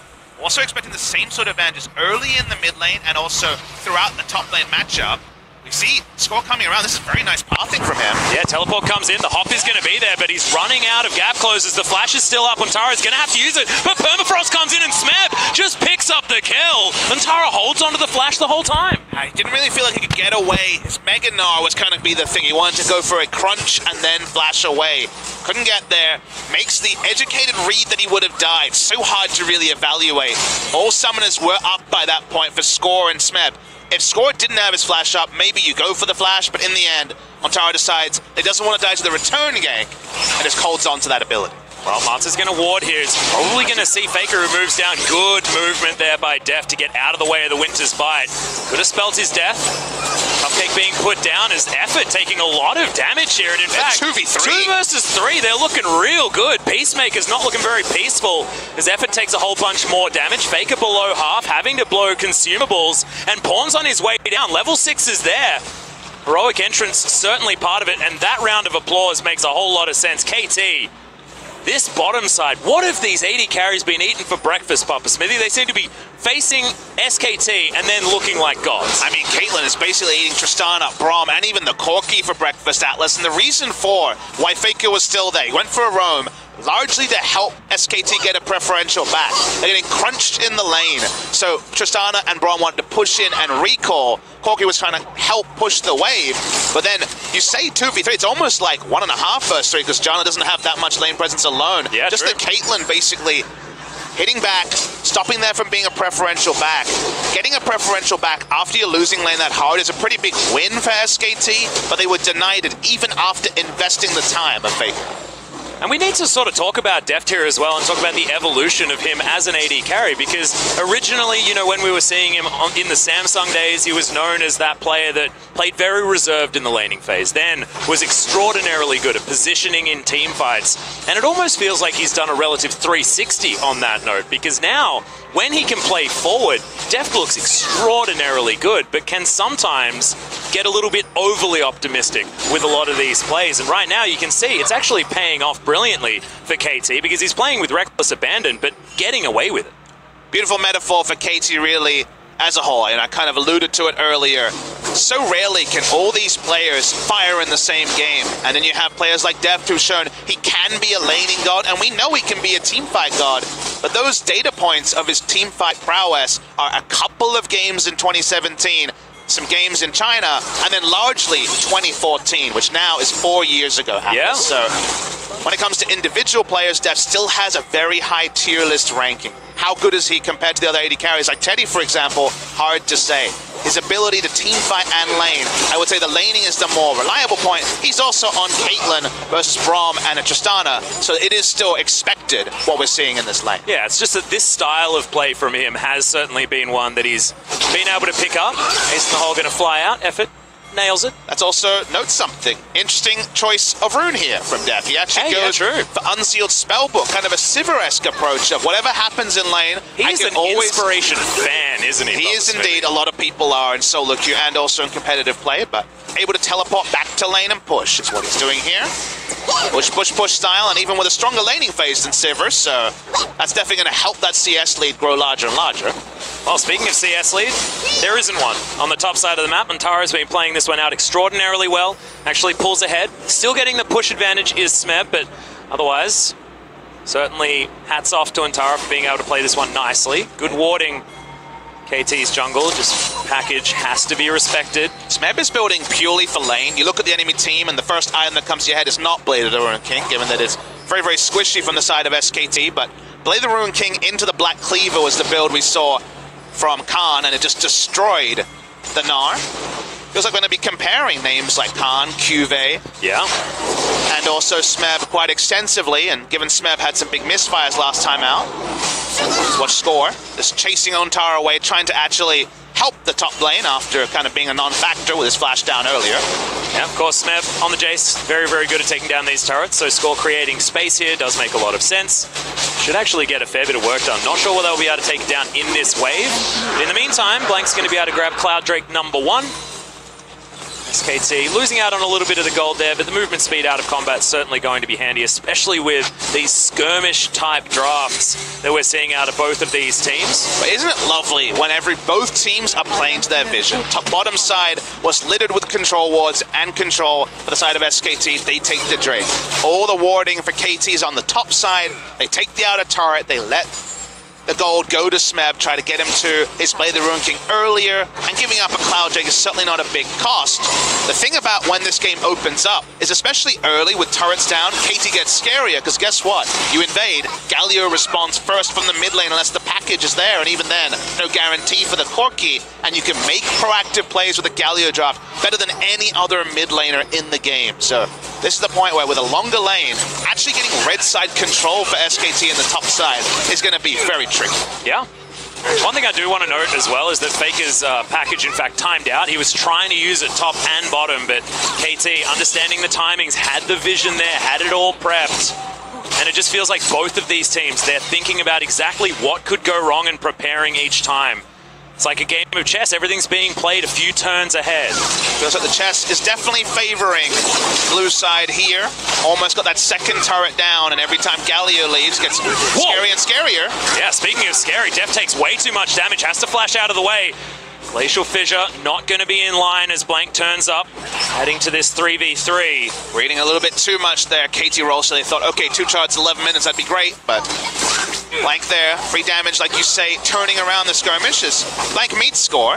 Also expecting the same sort of advantages early in the mid lane and also throughout the top lane matchup. We see Score coming around. This is very nice pathing from him. Yeah, teleport comes in. The hop is going to be there, but he's running out of gap closes. The flash is still up. Tara's going to have to use it, but Permafrost comes in and Smeb just picks up the kill. Tara holds onto the flash the whole time. He didn't really feel like he could get away. His Mega Gnar was kind of be the thing. He wanted to go for a crunch and then flash away. Couldn't get there. Makes the educated read that he would have died. So hard to really evaluate. All summoners were up by that point for Score and Smeb. If Score didn't have his flash up, maybe you go for the flash, but in the end, Tara decides he doesn't want to die to the return gank and just holds on to that ability. Well, Marta's going to ward here. He's probably going to see Faker who moves down. Good movement there by Deft to get out of the way of the Winter's Bite. Could have spelt his death. Cupcake being put down as Effort taking a lot of damage here. And in fact, 2v3. 2 versus 3, they're looking real good. Peacemaker's not looking very peaceful as Effort takes a whole bunch more damage. Faker below half, having to blow consumables. And Pawn's on his way down. Level 6 is there. Heroic entrance, certainly part of it. And that round of applause makes a whole lot of sense. KT. This bottom side, what have these 80 carries been eating for breakfast, Papa Smithy? They seem to be facing SKT and then looking like gods. I mean, Caitlyn is basically eating Tristana, Braum, and even the Corki for breakfast, Atlas. And the reason for why Faker was still there, he went for a roam, largely to help SKT get a preferential back. They're getting crunched in the lane. So Tristana and Braum wanted to push in and recall. Corki was trying to help push the wave. But then you say 2v3, it's almost like 1.5 versus 3 because Janna doesn't have that much lane presence alone. Yeah, just true. that Caitlyn basically hitting back, stopping there from being a preferential back. Getting a preferential back after you're losing lane that hard is a pretty big win for SKT, but they were denied it even after investing the time of Faker. And we need to sort of talk about Deft here as well and talk about the evolution of him as an AD carry because originally, you know, when we were seeing him in the Samsung days, he was known as that player that played very reserved in the laning phase, then was extraordinarily good at positioning in team fights. And it almost feels like he's done a relative 360 on that note because now, when he can play forward, Deft looks extraordinarily good, but can sometimes get a little bit overly optimistic with a lot of these plays. And right now you can see it's actually paying off brilliantly for KT because he's playing with reckless abandon, but getting away with it. Beautiful metaphor for KT really as a whole, and I kind of alluded to it earlier. So rarely can all these players fire in the same game, and then you have players like Deft who've shown he can be a laning god, and we know he can be a teamfight god, but those data points of his teamfight prowess are a couple of games in 2017, some games in China, and then largely 2014, which now is 4 years ago. Yeah. So when it comes to individual players, Deft still has a very high tier list ranking. How good is he compared to the other 80 carries? Like Teddy, for example, hard to say. His ability to team fight and lane, I would say the laning is the more reliable point. He's also on Caitlyn versus Braum and a Tristana, so it is still expected what we're seeing in this lane. Yeah, it's just that this style of play from him has certainly been one that he's been able to pick up. Ace in the hole going to fly out. Effort. Nails it. That's also, note something, interesting choice of rune here from Deft. He actually goes for Unsealed Spellbook, kind of a Sivir-esque approach of whatever happens in lane. He's an inspiration fan, isn't he? He is indeed. A lot of people are in solo queue and also in competitive play, but able to teleport back to lane and push is what he's doing here. Push, push, push style, and even with a stronger laning phase than Sivir, so that's definitely going to help that CS lead grow larger and larger. Well, speaking of CS lead, there isn't one on the top side of the map, and Tara's been playing this one out extraordinarily well. Actually pulls ahead. Still getting the push advantage is Smeb, but otherwise, certainly hats off to Antara for being able to play this one nicely. Good warding. KT's jungle, just package has to be respected. Smeb is building purely for lane. You look at the enemy team, and the first item that comes to your head is not Blade of the Ruined King, given that it's very, very squishy from the side of SKT, but Blade of the Ruined King into the Black Cleaver was the build we saw from Khan, and it just destroyed the Gnar. feels like we're going to be comparing names like Khan, Cuvée, Yeah. and also Smeb quite extensively, and given Smeb had some big misfires last time out. Let's watch Score, just chasing Ontara away, trying to actually help the top lane after kind of being a non-factor with his flash down earlier. Yeah, of course, Smeb on the Jace, very, very good at taking down these turrets, so Score creating space here does make a lot of sense. Should actually get a fair bit of work done. Not sure whether they'll be able to take it down in this wave. But in the meantime, Blank's going to be able to grab Cloud Drake number 1. SKT losing out on a little bit of the gold there, but the movement speed out of combat is certainly going to be handy, especially with these skirmish-type drafts that we're seeing out of both of these teams. But isn't it lovely when both teams are playing to their vision? Top-bottom side was littered with control wards and control for the side of SKT. They take the Drake. All the warding for KT is on the top side. They take the outer turret. They let the gold go to Smeb, try to get him to his Blade the Ruin King earlier, and giving up a Cloud Drake is certainly not a big cost. The thing about when this game opens up is, especially early with turrets down, KT gets scarier, because guess what? You invade, Galio responds first from the mid lane unless the package is there, and even then, no guarantee for the Corki, and you can make proactive plays with a Galio draft better than any other mid laner in the game. So this is the point where with a longer lane, actually getting red side control for SKT in the top side is going to be very tricky. Yeah. One thing I do want to note as well is that Faker's package, in fact, timed out. He was trying to use it top and bottom, but KT, understanding the timings, had the vision there, had it all prepped. And it just feels like both of these teams, they're thinking about exactly what could go wrong and preparing each time. It's like a game of chess. Everything's being played a few turns ahead. Feels like the chess is definitely favoring blue side here. Almost got that second turret down, and every time Galio leaves, gets scary and scarier. Yeah, speaking of scary, Def takes way too much damage, has to flash out of the way. Glacial Fissure not going to be in line as Blank turns up, heading to this 3v3. Reading a little bit too much there. KT roll, so they thought, okay, 2 charges, 11 minutes, that'd be great, but Blank there, free damage, like you say, turning around the skirmish as Blank meets Score.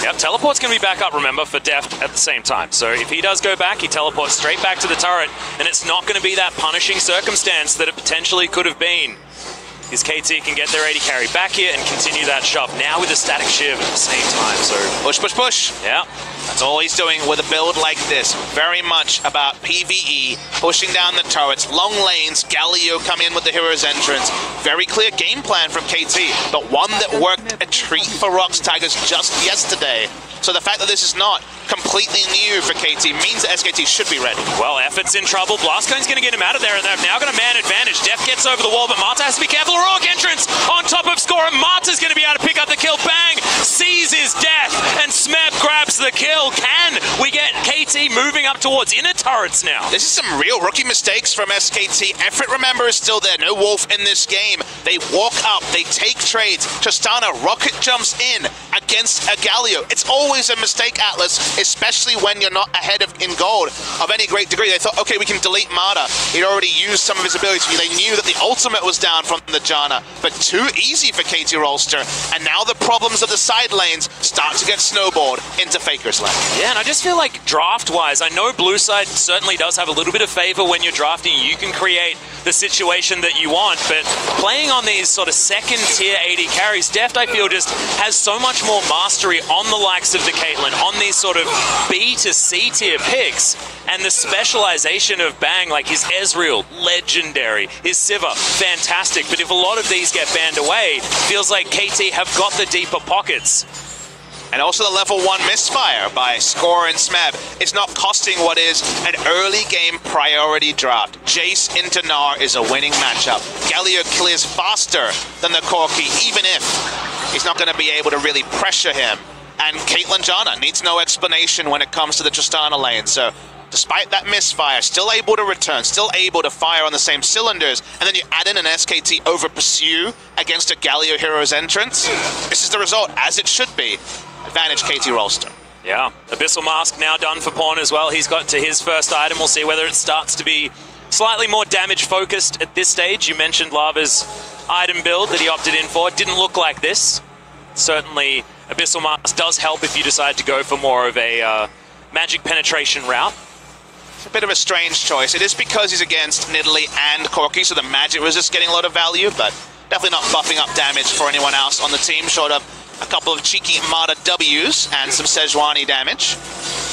Yep, teleport's going to be back up, remember, for Deft at the same time. So if he does go back, he teleports straight back to the turret, and it's not going to be that punishing circumstance that it potentially could have been. His KT can get their AD carry back here and continue that shove, now with a static shiv at the same time, so... Push, push, push. Yeah. That's all he's doing with a build like this. Very much about PvE, pushing down the turrets, long lanes, Galio come in with the hero's entrance. Very clear game plan from KT, but one that worked a treat for Rox Tigers just yesterday. So the fact that this is not completely new for KT means that SKT should be ready. Well, Effort's in trouble. Blastcone's going to get him out of there, and they've now got a man advantage. Def gets over the wall, but Marta has to be careful. Heroic entrance on top of Score, and Marta's going to be able to pick up the kill. Bang! Seizes Death, and Smeb grabs the kill. Can we get KT moving up towards inner turrets now? This is some real rookie mistakes from SKT. Effort, remember, is still there. No Wolf in this game. They walk up, they take trades. Tristana rocket jumps in against a Galio. It's always a mistake, Atlas, especially when you're not ahead in gold of any great degree. They thought, okay, we can delete Marta. He'd already used some of his abilities. They knew that the ultimate was down from the Janna, but too easy for KT Rolster. And now the problems of the side lanes start to get snowballed into Faker's lane. Yeah, and I just feel like draft-wise, I know blue side certainly does have a little bit of favor when you're drafting. You can create the situation that you want, but playing on these sort of second-tier AD carries, Deft, I feel, just has so much more mastery on the likes of the Caitlyn, on these sort of B to C tier picks, and the specialization of Bang, like his Ezreal, legendary, his Sivir, fantastic, but if a lot of these get banned away, feels like KT have got the deeper pockets. And also the level 1 misfire by Score and Smeb is not costing what is an early game priority draft. Jace into Gnar is a winning matchup. Galio clears faster than the Corki, even if he's not going to be able to really pressure him. And Caitlyn Janna needs no explanation when it comes to the Tristana lane. So despite that misfire, still able to return, still able to fire on the same cylinders, and then you add in an SKT over Pursue against a Galio hero's entrance. This is the result, as it should be. Advantage KT Rolster. Yeah, Abyssal Mask now done for Pawn as well. He's got to his first item. We'll see whether it starts to be slightly more damage focused at this stage. You mentioned Lava's item build that he opted in for. It didn't look like this. Certainly, Abyssal Mask does help if you decide to go for more of a magic penetration route. It's a bit of a strange choice. It is because he's against Nidalee and Corki, so the magic resist getting a lot of value, but definitely not buffing up damage for anyone else on the team, short of a couple of cheeky Mata W's and some Sejuani damage.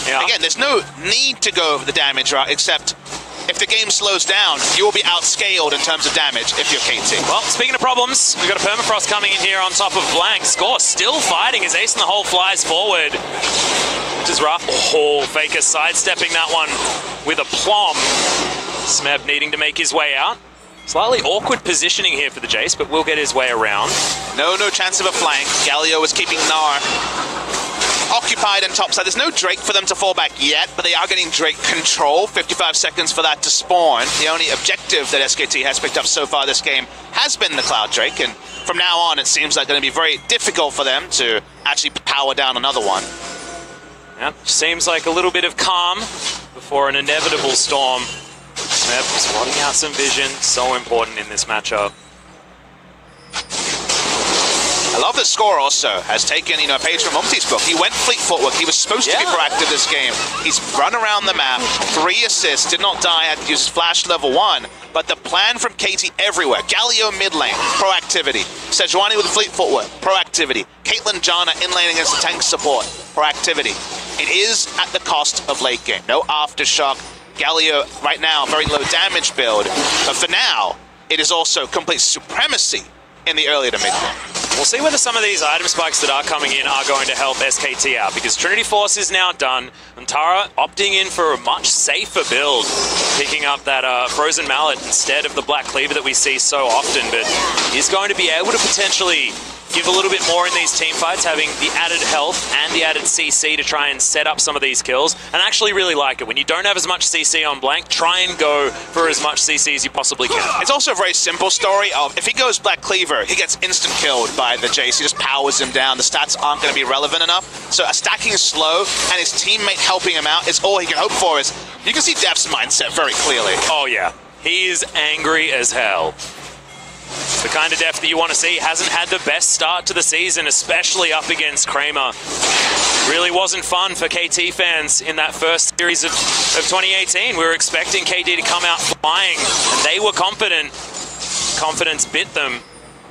Yeah. Again, there's no need to go over the damage route, except if the game slows down, you will be outscaled in terms of damage if you're KT. Well, speaking of problems, we've got a Permafrost coming in here on top of Blank. Score still fighting as Ace in the Hole flies forward, which is rough. Oh, Faker sidestepping that one with a plum. Smeb needing to make his way out. Slightly awkward positioning here for the Jace, but will get his way around. No chance of a flank. Galio is keeping Gnar occupied and topside. There's no Drake for them to fall back yet, but they are getting Drake control. 55 seconds for that to spawn. The only objective that SKT has picked up so far this game has been the Cloud Drake, and from now on it seems like it's going to be very difficult for them to actually power down another one. Yep, seems like a little bit of calm before an inevitable storm. Smeb swatting out some vision, so important in this matchup. I love that Score also has taken, a page from Umti's book. He went fleet footwork. He was supposed to be proactive this game. He's run around the map, 3 assists, did not die, had to use his flash level 1. But the plan from KT everywhere. Galio mid lane, proactivity. Sejuani with fleet footwork, proactivity. Caitlyn Janna in lane against the tank support, proactivity. It is at the cost of late game. No Aftershock. Galio right now, very low damage build. But for now, it is also complete supremacy in the early to mid game. We'll see whether some of these item spikes that are coming in are going to help SKT out, because Trinity Force is now done, and Tara opting in for a much safer build, picking up that Frozen Mallet instead of the Black Cleaver that we see so often, but he's going to be able to potentially give a little bit more in these team fights, having the added health and the added CC to try and set up some of these kills, and I actually really like it. When you don't have as much CC on Blank, try and go for as much CC as you possibly can. It's also a very simple story of, if he goes Black Cleaver, he gets instant killed by the Jace. He just powers him down. The stats aren't going to be relevant enough. So stacking slow and his teammate helping him out is all he can hope for. Is you can see Def's mindset very clearly. Oh yeah, he is angry as hell. The kind of Def that you want to see. Hasn't had the best start to the season, especially up against Kramer. Really wasn't fun for KT fans in that first series of 2018. We were expecting KT to come out flying, and they were confident. Confidence bit them.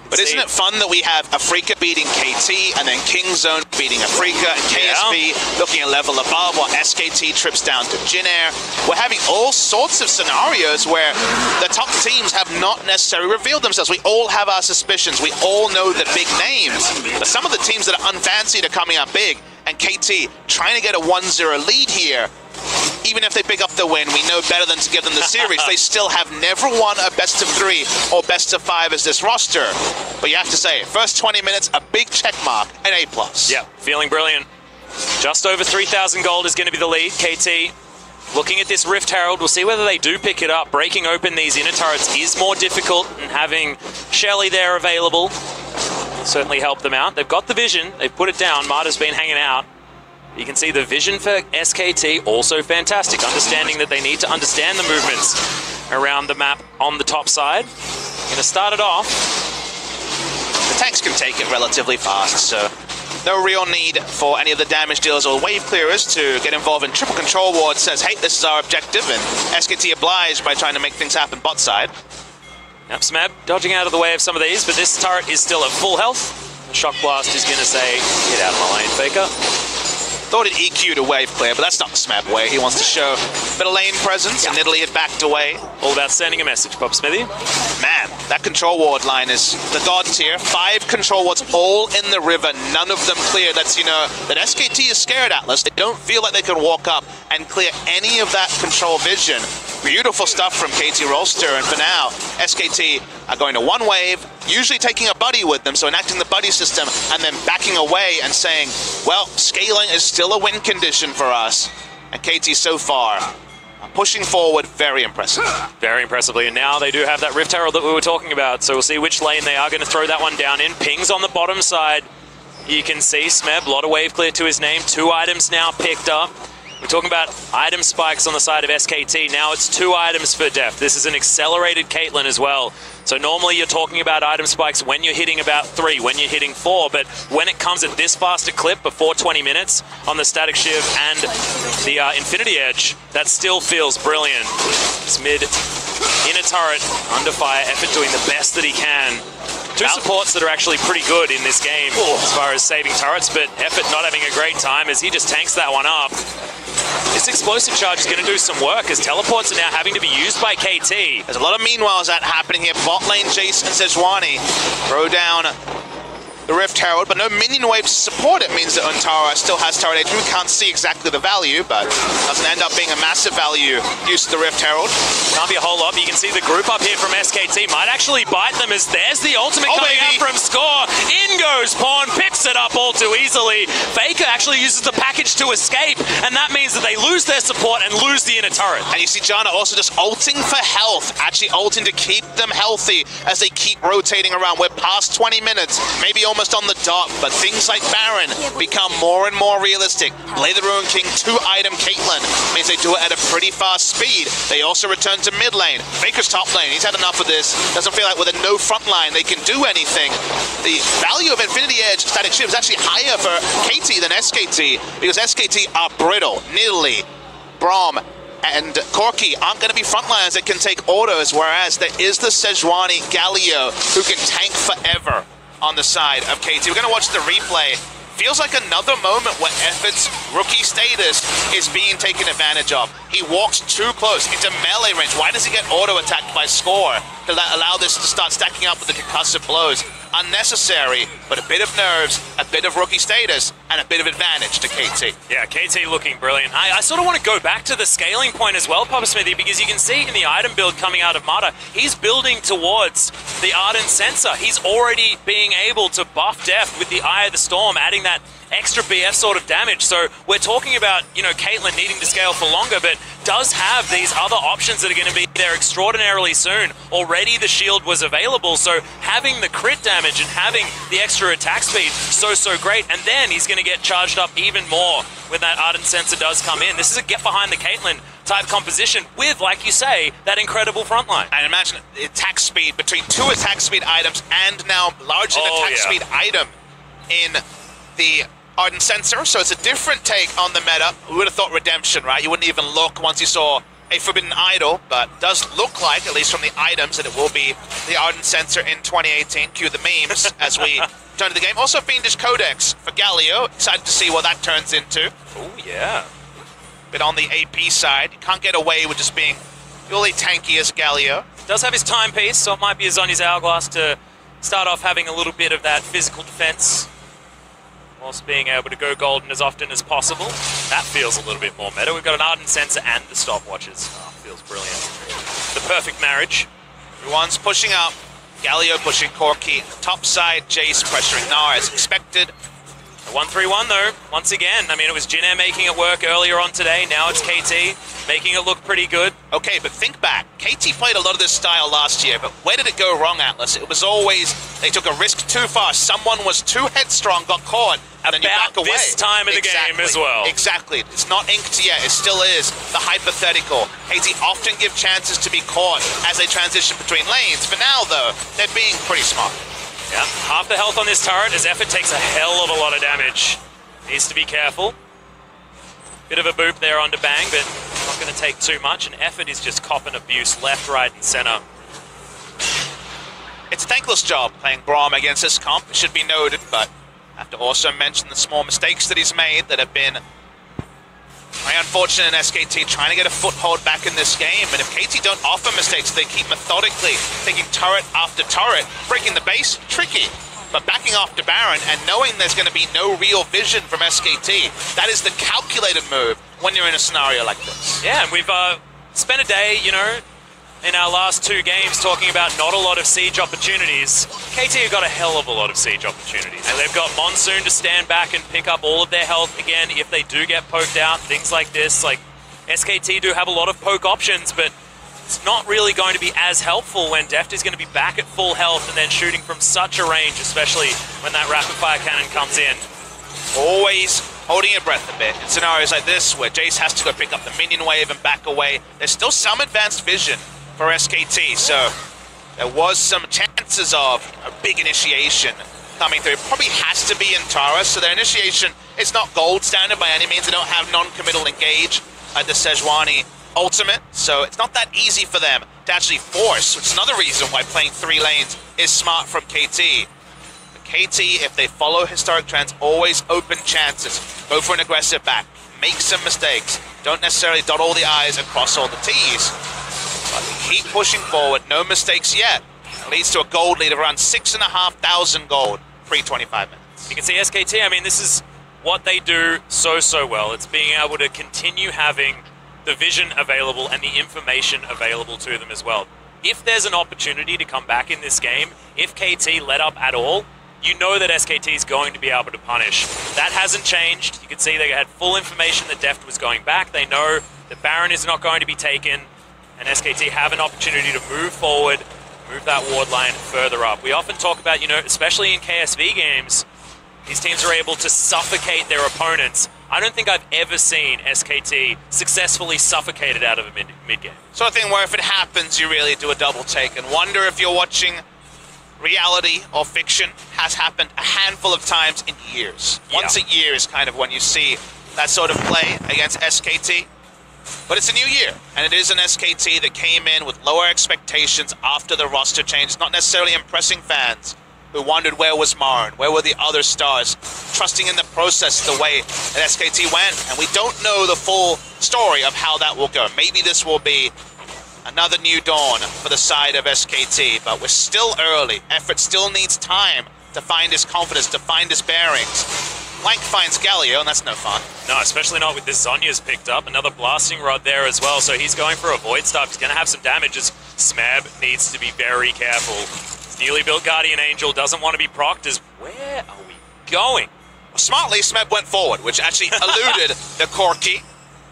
But isn't it fun that we have Afrika beating KT, and then Kingzone beating Afrika, and KSV looking a level above, while SKT trips down to Jinair? We're having all sorts of scenarios where the top teams have not necessarily revealed themselves. We all have our suspicions. We all know the big names. But some of the teams that are unfancied are coming up big, and KT trying to get a 1-0 lead here. Even if they pick up the win, we know better than to give them the series. They still have never won a best of 3 or best of 5 as this roster. But you have to say, first 20 minutes, a big check mark, an A+. Yeah, feeling brilliant. Just over 3,000 gold is going to be the lead. KT looking at this Rift Herald. We'll see whether they do pick it up. Breaking open these inner turrets is more difficult, and having Shelly there available will certainly help them out. They've got the vision. They've put it down. Marta's been hanging out. You can see the vision for SKT also fantastic, understanding that they need to understand the movements around the map on the top side. Going to start it off. The tanks can take it relatively fast, so no real need for any of the damage dealers or wave clearers to get involved in triple control ward. Says, hey, this is our objective, and SKT obliged by trying to make things happen bot side. Yep, Smeb dodging out of the way of some of these, but this turret is still at full health. The Shock Blast is going to say, get out of my lane, Faker. Thought it EQ'd a wave clear, but that's not the Smeb way. He wants to show a bit of lane presence, and Italy had backed away. All about sending a message, Pop Smithy. Man, that control ward line is the god tier. 5 control wards all in the river, none of them clear. That's, that SKT is scared, Atlas. They don't feel like they can walk up and clear any of that control vision. Beautiful stuff from KT Rolster, and for now, SKT are going to one wave, usually taking a buddy with them, so enacting the buddy system, and then backing away and saying, well, scaling is still a win condition for us. And KT so far, pushing forward, very impressive. Very impressively, and now they do have that Rift Herald that we were talking about, so we'll see which lane they are going to throw that one down in. Pings on the bottom side. You can see Smeb, a lot of wave clear to his name, 2 items now picked up. We're talking about item spikes on the side of SKT. Now it's 2 items for Def. This is an accelerated Caitlyn as well. So normally you're talking about item spikes when you're hitting about 3, when you're hitting 4, but when it comes at this fast a clip before 20 minutes on the Static Shiv and the Infinity Edge, that still feels brilliant. It's mid inner turret, under fire, Effort doing the best that he can. Two supports that are actually pretty good in this game as far as saving turrets, but Effort not having a great time as he just tanks that one up. This explosive charge is going to do some work as teleports are now having to be used by KT. There's a lot of meanwhiles that happening here. Bot lane, Jace and Sejuani throw down the Rift Herald, but no minion waves to support it means that Untara still has turret age. We can't see exactly the value, but doesn't end up being a massive value use of the Rift Herald. Can't be a whole lot, but you can see the group up here from SKT might actually bite them as there's the ultimate coming out from Score. In goes Pawn, picks it up all too easily. Faker actually uses the package to escape, and that means that they lose their support and lose the inner turret. And you see Janna also just ulting for health, actually ulting to keep them healthy as they keep rotating around. We're past 20 minutes, maybe almost on the dot, but things like Baron become more and more realistic. Play the Ruin King 2-item Caitlyn means they do it at a pretty fast speed. They also return to mid lane. Faker's top lane, he's had enough of this. Doesn't feel like with a no front line they can do anything. The value of Infinity Edge static shield is actually higher for KT than SKT because SKT are brittle. Nidalee, Braum, and Corki aren't going to be frontliners that can take autos, whereas there is the Sejuani Galio who can tank forever on the side of KT. We're going to watch the replay. Feels like another moment where Effort's rookie status is being taken advantage of. He walks too close into melee range. Why does he get auto-attacked by Score to allow this to start stacking up with the concussive blows? Unnecessary, but a bit of nerves, a bit of rookie status, and a bit of advantage to KT. Yeah, KT looking brilliant. I sort of want to go back to the scaling point as well, Papa Smithy, because you can see in the item build coming out of Mata, he's building towards the Ardent Sensor. He's already being able to buff Deft with the Eye of the Storm, adding that extra BF sort of damage. So we're talking about, you know, Caitlyn needing to scale for longer, but does have these other options that are going to be there extraordinarily soon. Already the shield was available, so having the crit damage and having the extra attack speed, so great. And then he's going to get charged up even more when that Ardent Sensor does come in. This is a get behind the Caitlyn type composition with, like you say, that incredible frontline. And imagine attack speed between two attack speed items and now largely an attack speed item in the Ardent Sensor, so it's a different take on the meta. We would have thought Redemption, right? You wouldn't even look once you saw a Forbidden Idol, but does look like, at least from the items, that it will be the Ardent Sensor in 2018. Cue the memes as we turn to the game. Also Fiendish Codex for Galio. Excited to see what that turns into. Oh, yeah. Bit on the AP side. You can't get away with just being purely tanky as Galio. Does have his timepiece, so it might be Azani's Hourglass to start off having a little bit of that physical defense, whilst being able to go golden as often as possible. That feels a little bit more meta. We've got an Ardent Sensor and the stopwatches. Oh, feels brilliant. The perfect marriage. Everyone's pushing up. Galio pushing Corki. Top side, Jace pressuring Nara as expected. A 1-3-1 though, once again. I mean, it was Jin Air making it work earlier on today. Now it's KT making it look pretty good. Okay, but think back. KT played a lot of this style last year, but where did it go wrong, Atlas? It was always, they took a risk too far. Someone was too headstrong, got caught, and then you back away. This time of the game as well. Exactly. It's not inked yet. It still is the hypothetical. KT often give chances to be caught as they transition between lanes. For now, though, they're being pretty smart. Yeah, half the health on this turret as Effort takes a hell of a lot of damage. Needs to be careful. Bit of a boop there onto Bang, but not going to take too much, and Effort is just copping abuse left, right, and center. It's a thankless job playing Braum against this comp, it should be noted, but I have to also mention the small mistakes that he's made that have been very unfortunate in SKT trying to get a foothold back in this game. And if KT don't offer mistakes, they keep methodically taking turret after turret, breaking the base, tricky. But backing off to Baron and knowing there's going to be no real vision from SKT, that is the calculated move when you're in a scenario like this. Yeah, and we've spent a day, you know, in our last two games talking about not a lot of siege opportunities. KT have got a hell of a lot of siege opportunities. And they've got Monsoon to stand back and pick up all of their health again if they do get poked out, things like this. Like, SKT do have a lot of poke options, but it's not really going to be as helpful when Deft is going to be back at full health and then shooting from such a range, especially when that rapid fire cannon comes in. Always holding your breath a bit in scenarios like this where Jace has to go pick up the minion wave and back away. There's still some advanced vision for SKT, so there was some chances of a big initiation coming through. It probably has to be in Tara, so their initiation is not gold standard by any means. They don't have non-committal engage. The Sejuani ultimate, so it's not that easy for them to actually force, which is another reason why playing 3 lanes is smart from KT. But KT, if they follow historic trends, always open chances. Go for an aggressive back. Make some mistakes. Don't necessarily dot all the I's and cross all the T's. But keep pushing forward. No mistakes yet. It leads to a gold lead of around 6,500 gold pre-25 minutes. You can see SKT, I mean, this is what they do so well. It's being able to continue having the vision available and the information available to them as well. If there's an opportunity to come back in this game, if KT let up at all, you know that SKT is going to be able to punish. That hasn't changed. You can see they had full information that Deft was going back. They know that Baron is not going to be taken, and SKT have an opportunity to move forward, move that ward line further up. We often talk about, you know, especially in KSV games, these teams are able to suffocate their opponents. I don't think I've ever seen SKT successfully suffocated out of a mid-game. Sort of thing where if it happens, you really do a double take and wonder if you're watching reality or fiction. Has happened a handful of times in years. Once a year is kind of when you see that sort of play against SKT. But it's a new year, and it is an SKT that came in with lower expectations after the roster change, not necessarily impressing fans who wondered where was Marn, where were the other stars, trusting in the process the way that SKT went, and we don't know the full story of how that will go. Maybe this will be another new dawn for the side of SKT, but we're still early. Effort still needs time to find his confidence, to find his bearings. Blank finds Galio, and that's no fun. No, especially not with this Zonya's picked up. Another blasting rod there as well, so he's going for a void stuff. He's going to have some damage as Smeb needs to be very careful. Newly built Guardian Angel doesn't want to be procced as where are we going? Well, smartly, Smeb went forward, which actually eluded the Corki.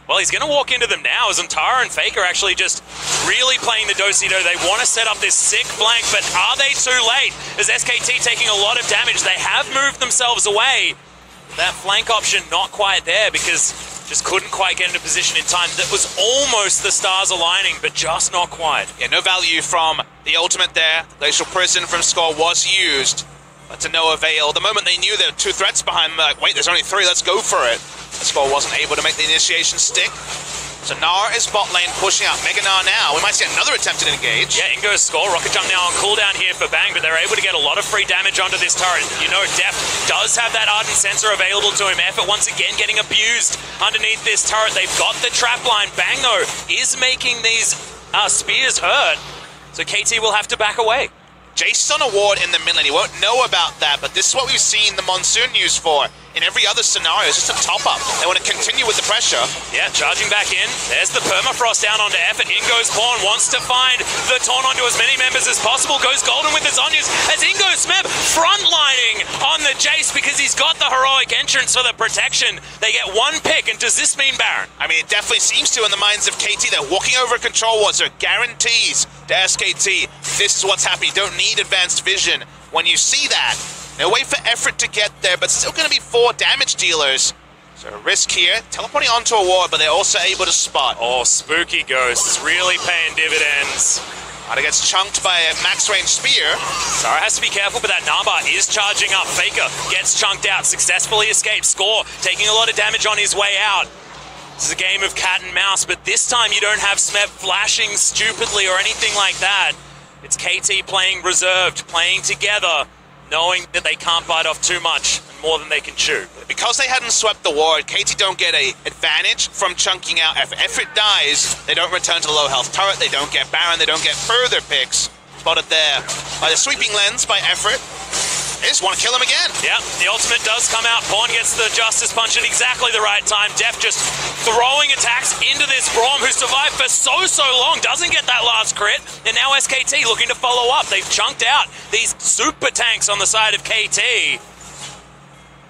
Well, he's going to walk into them now as Antara and Faker actually just really playing the do-si-do. They want to set up this sick flank, but are they too late? As SKT taking a lot of damage, they have moved themselves away. That flank option not quite there because just couldn't quite get into position in time. That was almost the stars aligning, but just not quite. Yeah, no value from the ultimate there. The Glacial Prison from Score was used, but to no avail. The moment they knew there were 2 threats behind them, like, wait, there's only 3, let's go for it. The Score wasn't able to make the initiation stick. So Gnar is bot lane pushing out. Mega Gnar now. We might see another attempt at engage. Yeah, in goes Score. Rocket Jump now on cooldown here for Bang, but they're able to get a lot of free damage onto this turret. You know, Deft does have that Ardent Sensor available to him. Effort once again getting abused underneath this turret. They've got the trap line. Bang, though, is making these spears hurt. So KT will have to back away. Jace's on a ward in the mid lane. He won't know about that, but this is what we've seen the Monsoon used for. In every other scenario, it's just a top-up. They want to continue with the pressure. Yeah, charging back in. There's the permafrost down onto Effort. In goes Pawn, wants to find the Taunt onto as many members as possible. Goes Golden with the Zonyas as in goes Smeb frontlining on the Jace because he's got the heroic entrance for the protection. They get 1 pick, and does this mean Baron? I mean, it definitely seems to in the minds of KT. They're walking over control wards. They're guarantees to SKT. This is what's happening. You don't need advanced vision when you see that. No way for Effort to get there, but still going to be 4 damage dealers. So a risk here, teleporting onto a ward, but they're also able to spot. Oh, Spooky Ghost is really paying dividends. It gets chunked by a max range spear. Zara has to be careful, but that Narbar is charging up. Faker gets chunked out, successfully escaped. Score taking a lot of damage on his way out. This is a game of cat and mouse, but this time you don't have Smeb flashing stupidly or anything like that. It's KT playing reserved, playing together, knowing that they can't bite off too much and more than they can chew. Because they hadn't swept the ward, KT don't get an advantage from chunking out Effort. Effort dies, they don't return to the low health turret, they don't get Baron, they don't get further picks. Spotted there by the sweeping lens by Effort. They just want to kill him again. Yeah, the ultimate does come out. Pawn gets the Justice Punch at exactly the right time. Deft just throwing attacks into this Braum, who survived for so long, doesn't get that last crit, and now SKT looking to follow up. They've chunked out these super tanks on the side of KT.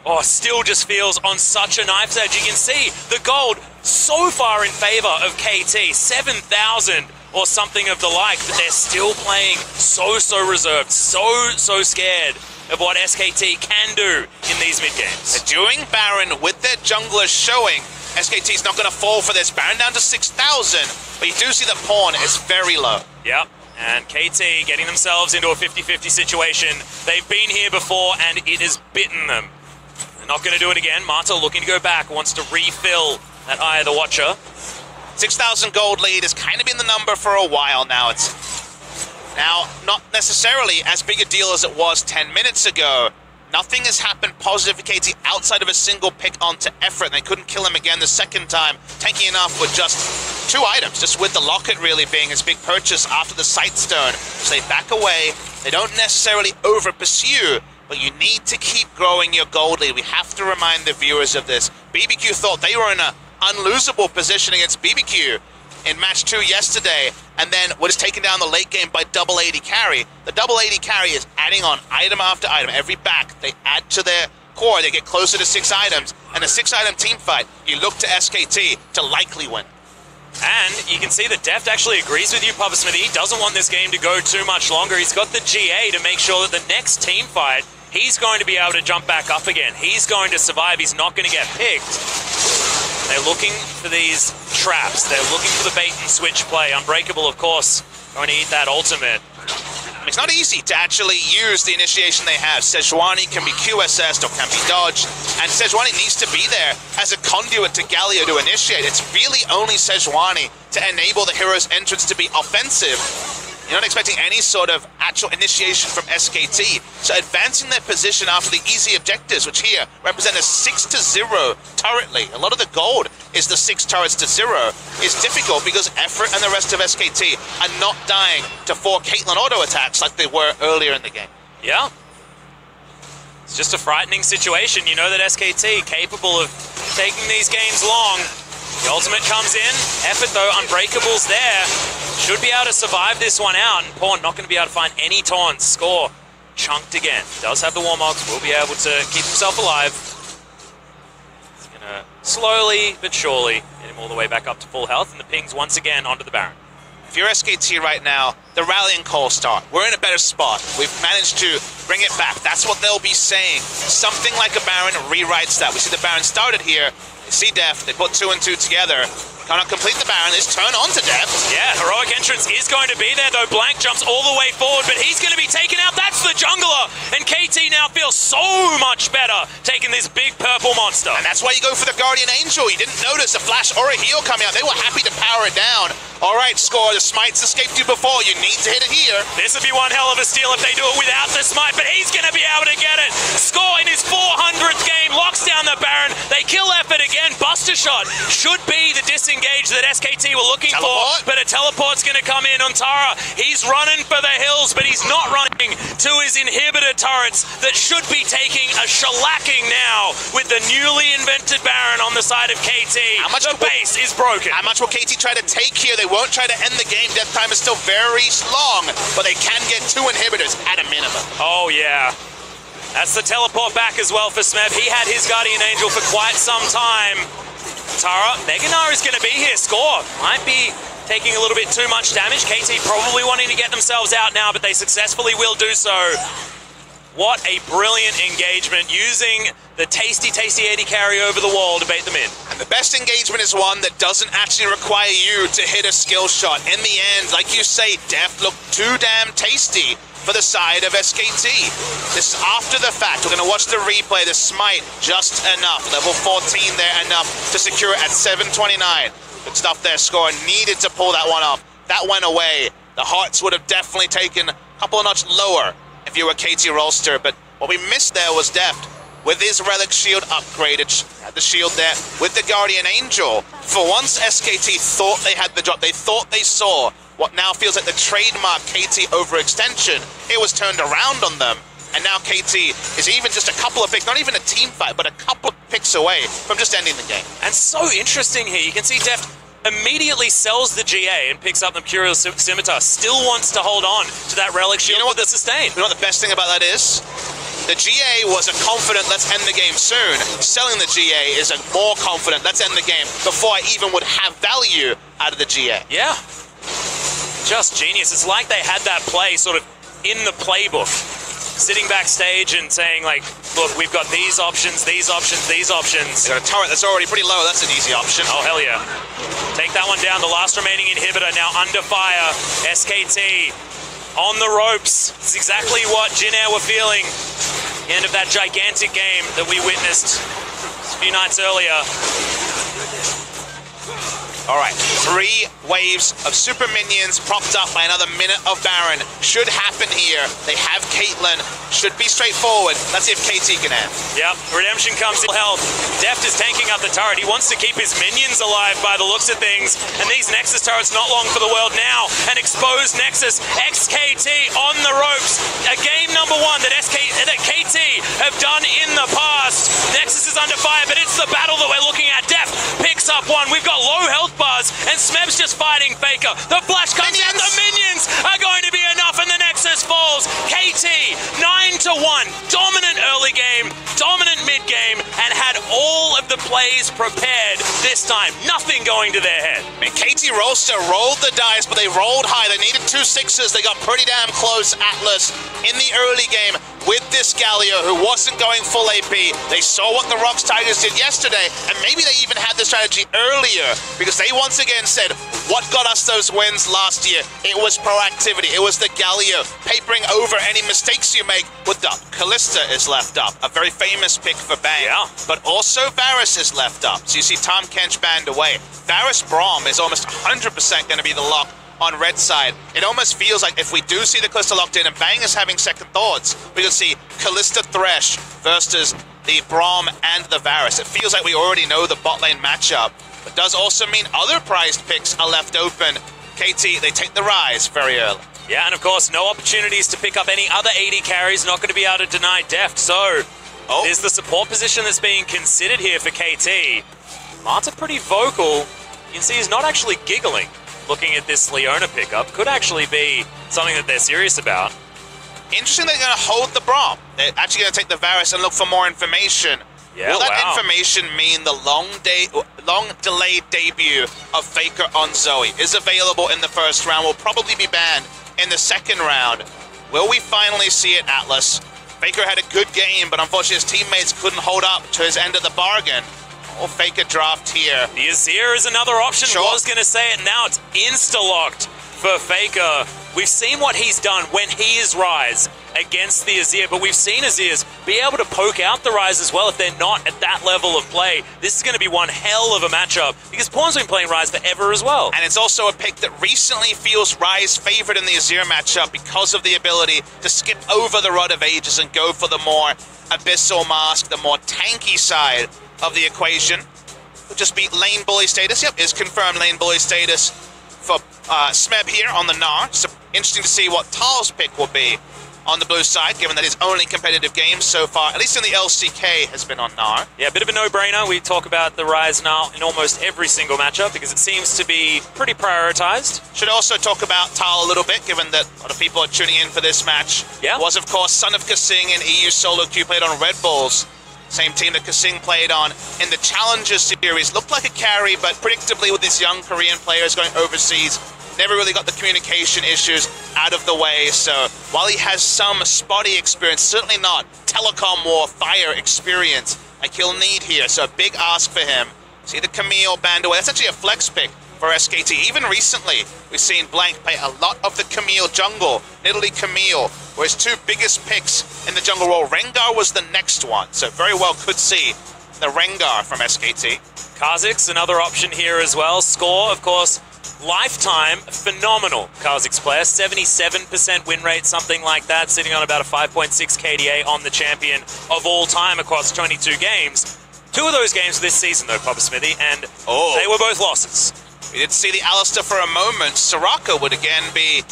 Oh, still just feels on such a knife's edge. You can see the gold so far in favor of KT, 7,000 or something of the like, but they're still playing so reserved, so scared of what SKT can do in these mid-games. They're doing Baron with their junglers showing. SKT's not going to fall for this. Baron down to 6,000, but you do see that Pawn is very low. Yep, and KT getting themselves into a 50-50 situation. They've been here before, and it has bitten them. They're not going to do it again. Marta looking to go back, wants to refill that Eye of the Watcher. 6,000 gold lead has kind of been the number for a while now. It's now not necessarily as big a deal as it was 10 minutes ago. Nothing has happened positive for KT outside of a single pick onto Effort, and they couldn't kill him again the second time, tanking enough with just 2 items, just with the Locket really being his big purchase after the Sightstone. So they back away, they don't necessarily over-pursue, but you need to keep growing your gold lead. We have to remind the viewers of this. BBQ thought they were in an unlosable position against BBQ in match 2 yesterday, and then was taken down the late game by double AD carry. The double AD carry is adding on item after item. Every back they add to their core, they get closer to 6 items, and a 6-item team fight, you look to SKT to likely win. And you can see that Deft actually agrees with you, Papa Smithy. He doesn't want this game to go too much longer. He's got the GA to make sure that the next team fight, he's going to be able to jump back up again. He's going to survive. He's not going to get picked. They're looking for these traps. They're looking for the bait and switch play. Unbreakable, of course, going to eat that ultimate. It's not easy to actually use the initiation they have. Sejuani can be QSS'd or can be dodged, and Sejuani needs to be there as a conduit to Galio to initiate. It's really only Sejuani to enable the hero's entrance to be offensive. You're not expecting any sort of actual initiation from SKT. So advancing their position after the easy objectives, which here represent a 6-0 turret lead. A lot of the gold is the 6 turrets to 0, is difficult because Effort and the rest of SKT are not dying to 4 Caitlyn auto attacks like they were earlier in the game. Yeah. It's just a frightening situation. You know that SKT capable of taking these games long. The ultimate comes in. Effort, though, Unbreakable's there. Should be able to survive this one out. And Pawn not going to be able to find any taunts. Score chunked again. Does have the Warmogs. Will be able to keep himself alive. He's going to slowly but surely get him all the way back up to full health. And the pings once again onto the Baron. If you're SKT right now, the rallying call start. We're in a better spot. We've managed to bring it back. That's what they'll be saying. Something like a Baron rewrites that. We see the Baron started here. See Deft, they put 2 and 2 together. Cannot complete the Baron, is turn on to Deft. Yeah, heroic entrance is going to be there, though. Blank jumps all the way forward, but he's going to be taken out. That's the jungler. And KT now feels so much better taking this big purple monster. And that's why you go for the Guardian Angel. You didn't notice a flash or a heal coming out. They were happy to power it down. All right, Score, the smites escaped you before. You need to hit it here. This would be one hell of a steal if they do it without the smite, but he's going to be able to get it. Score in his 400th game, locks down the Baron. They kill Effort again. Buster shot should be the disengage that SKT were looking for, but a teleport's going to come in on Tara. He's running for the hills, but he's not running to his inhibitor turrets that should be taking a shellacking now with the newly invented Baron on the side of KT. The base is broken. How much will KT try to take here? They won't try to end the game. Death time is still very long, but they can get 2 inhibitors at a minimum. Oh, yeah. That's the teleport back as well for Smeb. He had his Guardian Angel for quite some time. Tara, Meganar is going to be here. Score might be taking a little bit too much damage. KT probably wanting to get themselves out now, but they successfully will do so. What a brilliant engagement, using the tasty AD carry over the wall to bait them in. And the best engagement is one that doesn't actually require you to hit a skill shot. In the end, like you say, Deft looked too damn tasty for the side of SKT. This is after the fact. We're going to watch the replay. The smite, just enough. Level 14 there, enough to secure it at 729. Good stuff there, Score. Needed to pull that one off. That went away. The hearts would have definitely taken a couple of notches lower if you were KT Rolster, but what we missed there was Deft with his Relic Shield upgraded, had the shield there with the Guardian Angel. For once, SKT thought they had the drop. They thought they saw what now feels like the trademark KT overextension. It was turned around on them, and now KT is even just a couple of picks, not even a team fight, but a couple of picks away from just ending the game. And so interesting here, you can see Deft immediately sells the GA and picks up the Curial Scimitar, still wants to hold on to that Relic Shield with the sustain. You know what the best thing about that is? The GA was a confident, let's end the game soon. Selling the GA is a more confident, let's end the game before I even would have value out of the GA. Yeah. Just genius. It's like they had that play sort of in the playbook, sitting backstage and saying, like, look, we've got these options, these options, these options. They got a turret that's already pretty low. That's an easy option. Oh, hell yeah. Take that one down. The last remaining inhibitor now under fire. SKT on the ropes. It's exactly what Jin Air were feeling. The end of that gigantic game that we witnessed a few nights earlier. All right, 3 waves of super minions propped up by another minute of Baron. Should happen here. They have Caitlyn. Should be straightforward. Let's see if KT can end. Yep, Redemption comes in health. Deft is tanking up the turret. He wants to keep his minions alive by the looks of things. And these Nexus turrets not long for the world now. An exposed Nexus. XKT on the ropes. A game number 1 that KT have done in the past. Nexus is under fire, but it's the battle that we're looking at. Deft picks up one. We've got low health bars, and Smeb's just fighting Faker. The flash comes out. The minions are going to be enough, and the Nexus falls. KT 9-1. Dominant early game, dominant mid game, and had all of the plays prepared this time. Nothing going to their head. I mean, KT Roaster rolled the dice, but they rolled high. They needed 2 6s. They got pretty damn close. Atlas in the early game with this Galio, who wasn't going full AP. They saw what the Rocks Tigers did yesterday, and maybe they even had the strategy earlier, because they once again said, what got us those wins last year? It was proactivity. It was the Galio papering over any mistakes you make. With the Callista is left up, a very famous pick for Bang. Yeah. But also Varus is left up. So you see Tom Kench banned away. Varus Braum is almost 100% going to be the lock on red side. It almost feels like if we do see the Callista locked in and Bang is having second thoughts, we can see Callista Thresh versus the Braum and the Varus. It feels like we already know the bot lane matchup, but does also mean other prized picks are left open. KT, they take the Rise very early. Yeah, and of course, no opportunities to pick up any other AD carries. Not going to be able to deny Deft. So, there's the support position that's being considered here for KT. Marta pretty vocal. You can see he's not actually giggling looking at this Leona pickup. Could actually be something that they're serious about. Interesting they're going to hold the Braum. They're actually going to take the Varus and look for more information. Yeah, will that information mean the long delayed debut of Faker on Zoe is available in the first round? Will probably be banned in the second round. Will we finally see it, Atlas? Faker had a good game, but unfortunately his teammates couldn't hold up to his end of the bargain. Or Faker draft here. The Azir is another option. Sure. Was going to say it now. It's insta-locked for Faker. We've seen what he's done when he is Rise against the Azir, but we've seen Azirs be able to poke out the Rise as well if they're not at that level of play. This is going to be one hell of a matchup because Pawn's been playing Rise forever as well. And it's also a pick that recently feels Rise favored in the Azir matchup because of the ability to skip over the Rod of Ages and go for the more Abyssal Mask, the more tanky side of the equation. Will just be lane bully status. Yep, is confirmed lane bully status for Smeb here on the Gnar. So interesting to see what Tal's pick will be on the blue side, given that his only competitive game so far, at least in the LCK, has been on Gnar. Yeah, a bit of a no-brainer. We talk about the Rise now in almost every single matchup because it seems to be pretty prioritized. Should also talk about Tal a little bit, given that a lot of people are tuning in for this match. Yeah. Was, of course, son of Kasing in EU solo queue, played on Red Bulls. Same team that Kasing played on in the Challenger Series. Looked like a carry, but predictably with these young Korean players going overseas, never really got the communication issues out of the way. So while he has some spotty experience, certainly not telecom war fire experience like he'll need here. So a big ask for him. See the Camille banned away. That's actually a flex pick for SKT. Even recently, we've seen Blank play a lot of the Camille jungle. Nidalee Camille were his 2 biggest picks in the jungle role. Rengar was the next one. So very well could see the Rengar from SKT. Kha'Zix, another option here as well. Score, of course, lifetime, phenomenal Kha'Zix player. 77% win rate, something like that, sitting on about a 5.6 KDA on the champion of all time across 22 games. 2 of those games this season, though, Papa Smithy, and they were both losses. We did see the Alistar for a moment. Soraka would again be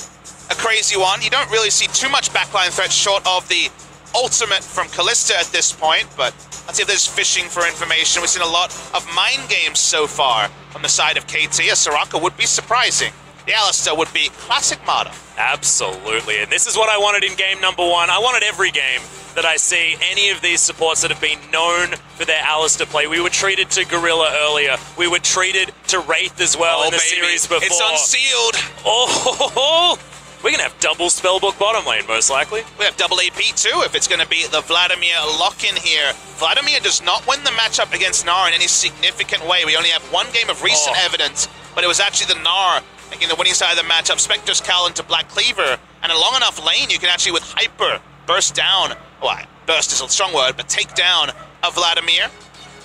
a crazy one. You don't really see too much backline threat short of the ultimate from Callista at this point, but let's see if there's fishing for information. We've seen a lot of mind games so far from the side of KT. A Soraka would be surprising. The Alistar would be classic Mata. Absolutely, and this is what I wanted in game number 1. I wanted every game that I see any of these supports that have been known for their Alistar play. We were treated to Gorilla earlier. We were treated to Wraith as well in the series before. It's unsealed. Oh, we're going to have double Spellbook bottom lane, most likely. We have double AP too, if it's going to be the Vladimir lock-in here. Vladimir does not win the matchup against Gnar in any significant way. We only have 1 game of recent evidence, but it was actually the Gnar making the winning side of the matchup. Spectre's Cal into Black Cleaver, and a long enough lane, you can actually, with Hyper, burst down. Well, burst is a strong word, but take down a Vladimir.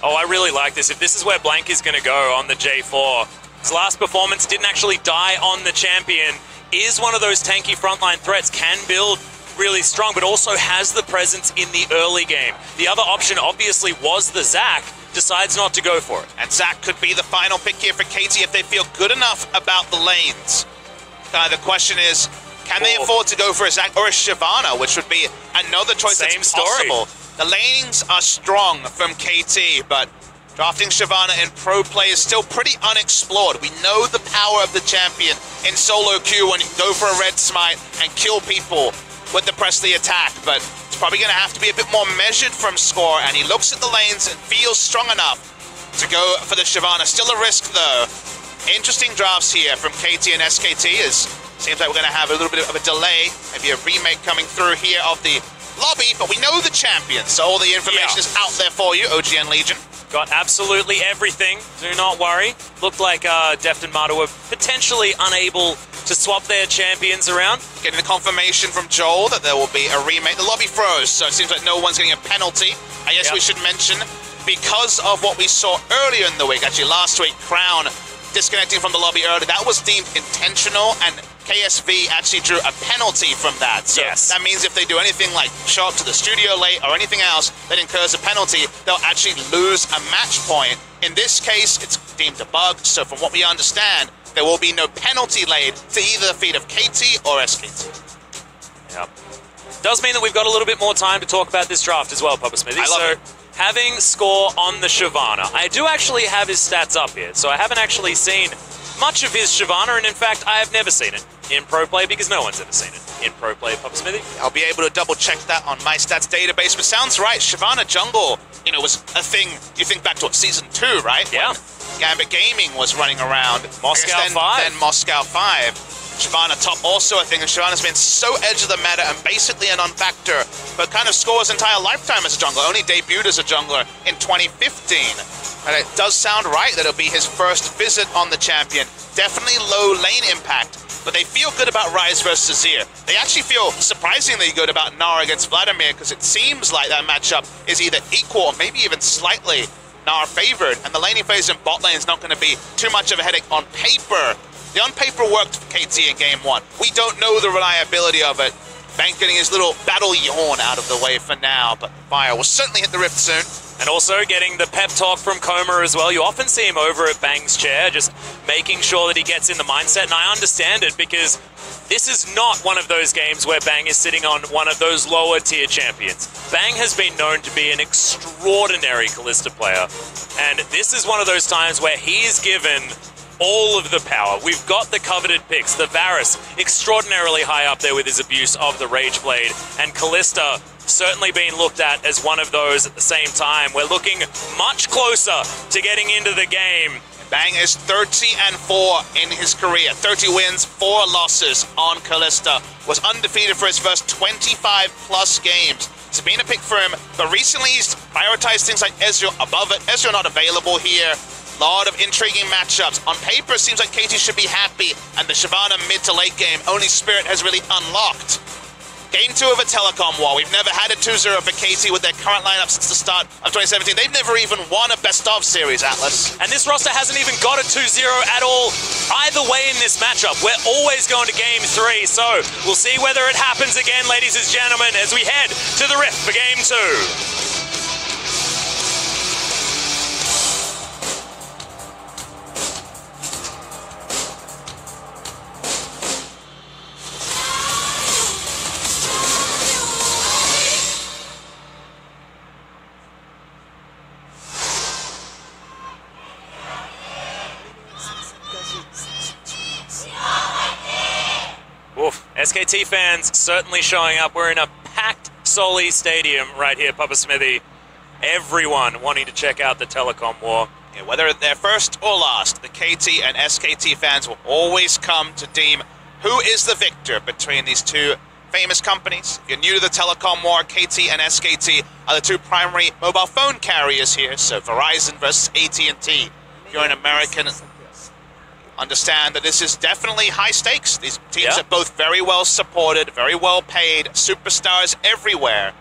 Oh, I really like this. If this is where Blank is going to go on the J4, His last performance didn't actually die on the champion. Is one of those tanky frontline threats, can build really strong, but also has the presence in the early game. The other option obviously was the Zac, decides not to go for it. And Zac could be the final pick here for KT if they feel good enough about the lanes. The question is, can they afford to go for a Zac or a Shyvana, which would be another choice that's possible. The lanes are strong from KT, but drafting Shyvana in pro play is still pretty unexplored. We know the power of the champion in solo queue when you go for a red smite and kill people with the press the attack, but it's probably going to have to be a bit more measured from Score, and he looks at the lanes and feels strong enough to go for the Shyvana. Still a risk, though. Interesting drafts here from KT and SKT. Seems like we're going to have a little bit of a delay, maybe a remake coming through here of the lobby, but we know the champion, so all the information is out there for you, OGN Legion. Got absolutely everything, do not worry. Looked like Deft and Mata were potentially unable to swap their champions around. Getting the confirmation from Joel that there will be a remake. The lobby froze, so it seems like no one's getting a penalty. I guess we should mention, because of what we saw earlier in the week, actually last week, Crown disconnecting from the lobby early, that was deemed intentional, and KSV actually drew a penalty from that. So that means if they do anything like show up to the studio late or anything else that incurs a penalty, they'll actually lose a match point. In this case, it's deemed a bug, so from what we understand, there will be no penalty laid to either the feet of KT or SKT. Yep. Does mean that we've got a little bit more time to talk about this draft as well, Papa Smithy. I love it. Having Score on the Shyvana, I do actually have his stats up here, so I haven't actually seen much of his Shyvana, and in fact, I have never seen it in pro play because no one's ever seen it in pro play, Papa Smithy. I'll be able to double check that on my stats database, but sounds right. Shyvana jungle, was a thing. You think back to season 2, right? Yeah. When Gambit Gaming was running around. Moscow 5. Then Moscow 5. Shyvana top also a thing, and Shyvana's been so edge of the meta and basically a non-factor, but kind of Score's entire lifetime as a jungler. Only debuted as a jungler in 2015. And it does sound right that it'll be his first visit on the champion. Definitely low lane impact, but they feel good about Ryze versus Azir. They actually feel surprisingly good about Nara against Vladimir, because it seems like that matchup is either equal or maybe even slightly Nara favored, and the laning phase in bot lane is not going to be too much of a headache on paper. The on paper worked for KT in game 1. We don't know the reliability of it. Bank getting his little battle yawn out of the way for now, but Fire will certainly hit the rift soon. And also getting the pep talk from Coma as well. You often see him over at Bang's chair, just making sure that he gets in the mindset, and I understand it because this is not one of those games where Bang is sitting on one of those lower tier champions. Bang has been known to be an extraordinary Kalista player, and this is one of those times where he is given all of the power. We've got the coveted picks, the Varus, extraordinarily high up there with his abuse of the Rage Blade, and Kalista certainly being looked at as one of those at the same time. We're looking much closer to getting into the game. Bang is 30-4 in his career. 30 wins, 4 losses on Kalista. Was undefeated for his first 25+ games. It's been a pick for him, but recently he's prioritized things like Ezreal above it. Ezreal not available here. Lot of intriguing matchups. On paper, it seems like KT should be happy, and the Shyvana mid to late game, only Spirit has really unlocked. Game 2 of a telecom war. We've never had a 2-0 for KT with their current lineup since the start of 2017. They've never even won a best-of series, Atlas. And this roster hasn't even got a 2-0 at all either way in this matchup. We're always going to game 3, so we'll see whether it happens again, ladies and gentlemen, as we head to the Rift for game 2. Oof. SKT fans certainly showing up. We're in a packed Soli Stadium right here, Papa Smithy. Everyone wanting to check out the telecom war. Yeah, whether they're first or last, the KT and SKT fans will always come to deem who is the victor between these two famous companies. If you're new to the telecom war, KT and SKT are the two primary mobile phone carriers here, so Verizon versus AT&T. If you're an American, understand that this is definitely high stakes. These teams are both very well supported, very well paid, superstars everywhere.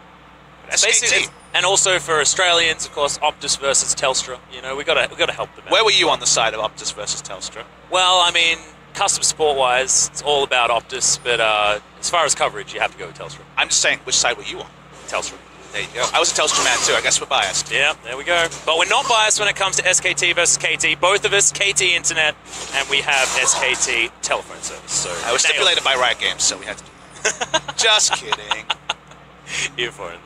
But SKT, And also for Australians, of course, Optus versus Telstra. You know, we got to help them out. Where were you on the side of Optus versus Telstra? Well, I mean, custom sport-wise, it's all about Optus, but as far as coverage, you have to go with Telstra. I'm just saying, which side were you on? Telstra. There you go. I was a Telstra man too. I guess we're biased. Yeah, there we go. But we're not biased when it comes to SKT versus KT. Both of us, KT Internet, and we have SKT telephone service. So I was stipulated by Riot Games, so we had to do that. Just kidding. If only.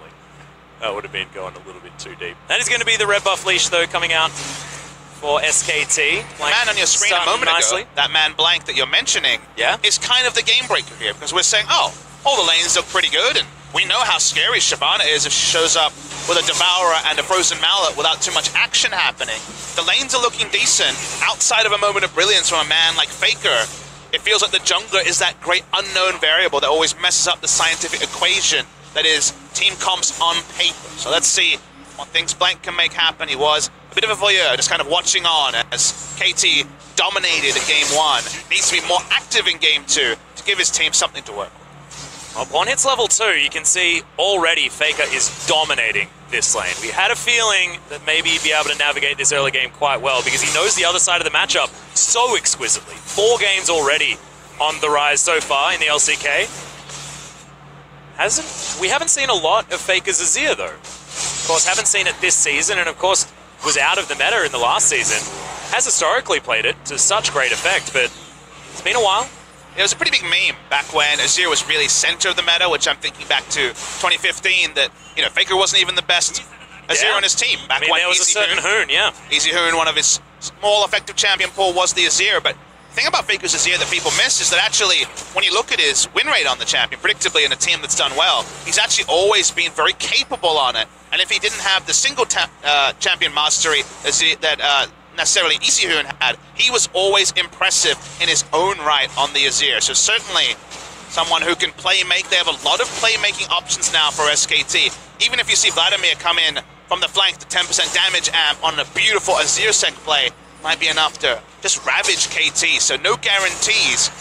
That would have been going a little bit too deep. That is going to be the red buff leash, though, coming out for SKT. The man on your screen a moment ago, that man Blank that you're mentioning, is kind of the game breaker here, because we're saying, oh, all the lanes look pretty good, and we know how scary Shyvana is if she shows up with a Devourer and a Frozen Mallet without too much action happening. The lanes are looking decent. Outside of a moment of brilliance from a man like Faker, it feels like the jungler is that great unknown variable that always messes up the scientific equation that is team comps on paper. So let's see what things Blank can make happen. He was a bit of a voyeur, just kind of watching on as KT dominated in Game 1. Needs to be more active in Game 2 to give his team something to work with. Upon hits level 2, you can see already Faker is dominating this lane. We had a feeling that maybe he'd be able to navigate this early game quite well because he knows the other side of the matchup so exquisitely. 4 games already on the rise so far in the LCK. We haven't seen a lot of Faker's Azir though. Of course, haven't seen it this season, and of course was out of the meta in the last season. Has historically played it to such great effect, but it's been a while. It was a pretty big meme back when Azir was really center of the meta, which I'm thinking back to 2015, that, you know, Faker wasn't even the best Azir on his team. Back when there was a certain Hoon, Easy Hoon, one of his small effective champion pool was the Azir, but the thing about Faker's Azir that people miss is that actually, when you look at his win rate on the champion, predictably in a team that's done well, he's actually always been very capable on it. And if he didn't have the single champion mastery that necessarily Easy Hoon had, he was always impressive in his own right on the Azir. So certainly someone who can play make. They have a lot of playmaking options now for SKT. Even if you see Vladimir come in from the flank to 10% damage amp on a beautiful Azir sec play, might be enough to just ravage KT. So no guarantees,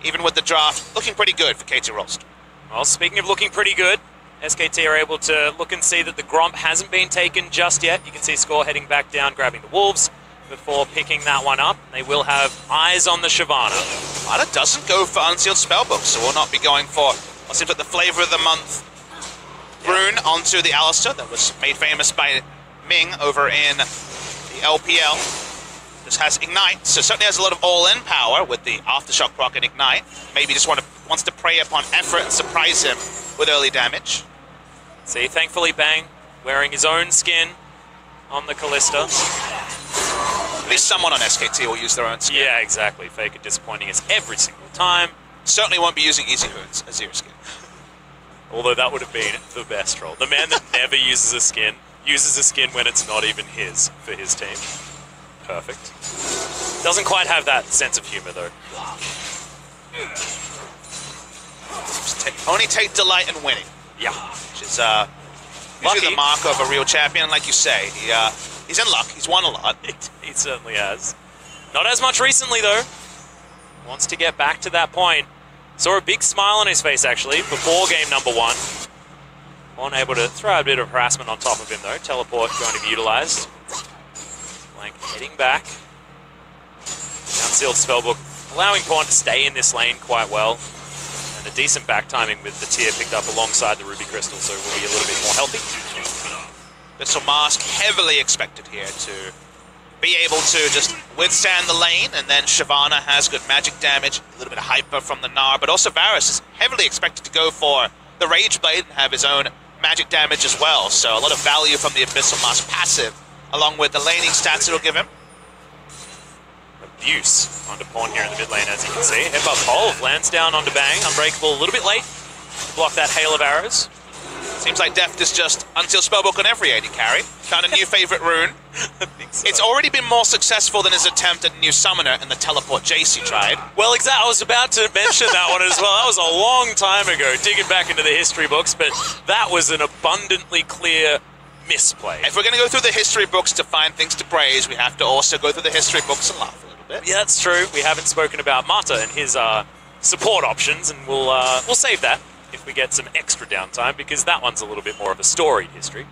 even with the draft. Looking pretty good for KT Rolst. Well, speaking of looking pretty good, SKT are able to look and see that the Gromp hasn't been taken just yet. You can see Score heading back down, grabbing the Wolves before picking that one up. They will have eyes on the Shyvana. Ada doesn't go for Unsealed Spellbook, so we'll not be going for what seems like the flavor of the month rune onto the Alistar that was made famous by Ming over in the LPL. This has Ignite, so certainly has a lot of all-in power with the Aftershock proc and Ignite. Maybe just wants to prey upon effort and surprise him with early damage. See, thankfully Bang wearing his own skin on the Callista. At least someone on SKT will use their own skin. Yeah, exactly. Faker disappointing us every single time. Certainly won't be using Easy Hoon's Azir skin. Although that would have been the best troll. The man that never uses a skin when it's not even his for his team. Perfect. Doesn't quite have that sense of humor though. Only take delight in winning. Yeah. Which is usually the mark of a real champion, like you say. He's in luck. He's won a lot. He certainly has. Not as much recently though. Wants to get back to that point. Saw a big smile on his face actually before game number 1. Unable to throw a bit of harassment on top of him though. Teleport going to be utilized. Blank heading back. Unsealed Spellbook, allowing Pawn to stay in this lane quite well. And a decent back timing with the tier picked up alongside the Ruby Crystal, so we'll be a little bit more healthy. Abyssal Mask heavily expected here to be able to just withstand the lane, and then Shyvana has good magic damage, a little bit of hyper from the Gnar, but also Varus is heavily expected to go for the Rage Blade and have his own magic damage as well, so a lot of value from the Abyssal Mask passive, along with the laning stats it'll give him. Abuse onto Pawn here in the mid lane, as you can see. Headbutt Pole lands down onto Bang, Unbreakable a little bit late. Block that hail of arrows. Seems like Deft is just Unsealed Spellbook on every AD carry. Found a new favorite rune. I think so. It's already been more successful than his attempt at New Summoner in the Teleport Jace he tried. Well, exactly. I was about to mention that one as well. That was a long time ago, digging back into the history books, but that was an abundantly clear misplay. If we're going to go through the history books to find things to praise, we have to also go through the history books and laugh a little bit. Yeah, that's true. We haven't spoken about Mata and his support options, and we'll save that if we get some extra downtime, because that one's a little bit more of a storied history.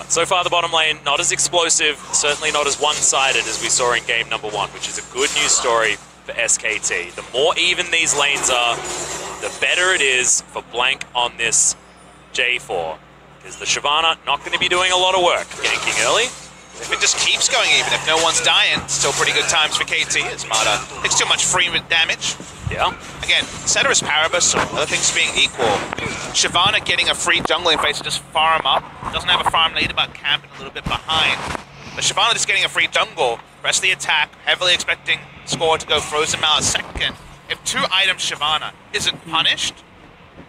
So far, the bottom lane, not as explosive, certainly not as one-sided as we saw in game number 1, which is a good news story for SKT. The more even these lanes are, the better it is for Blank on this J4. Because the Shyvana not going to be doing a lot of work ganking early. If it just keeps going even, if no one's dying, still pretty good times for KT. As Mata takes too much free damage. Yeah. Again, ceteris paribus, or other things being equal, Shyvana getting a free jungling phase to just farm up. Doesn't have a farm lead, about camping a little bit behind. But Shyvana just getting a free jungle, press the attack, heavily expecting score to go Frozen Mallet second. If 2-item Shyvana isn't punished,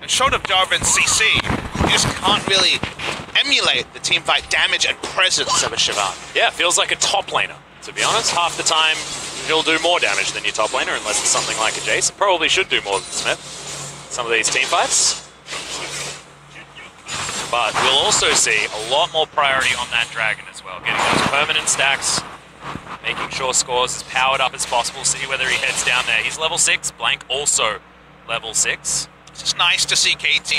and short of Jarvan CC, you just can't really emulate the teamfight damage and presence of a Shyvana. Yeah, it feels like a top laner, to be honest. Half the time, he'll do more damage than your top laner, unless it's something like a Jace. Probably should do more than Smith, some of these team fights. But we'll also see a lot more priority on that Dragon as well. Getting those permanent stacks, making sure Scores as powered up as possible, see whether he heads down there. He's level 6, Blank also level 6. It's just nice to see KT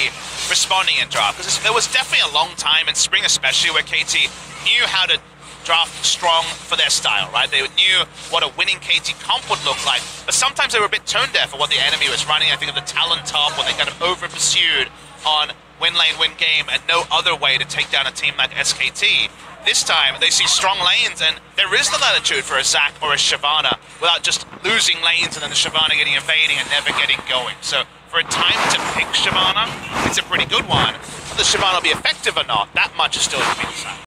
responding in draft, because there was definitely a long time in spring especially where KT knew how to draft strong for their style, right? They knew what a winning KT comp would look like, but sometimes they were a bit tone deaf for what the enemy was running. I think of the Talon top when they kind of over-pursued on win lane, win game, and no other way to take down a team like SKT. This time, they see strong lanes, and there is the latitude for a Zac or a Shyvana without just losing lanes and then the Shyvana getting invading and never getting going. So for a time to pick Shyvana, it's a pretty good one. Whether Shyvana will be effective or not, that much is still to be decided.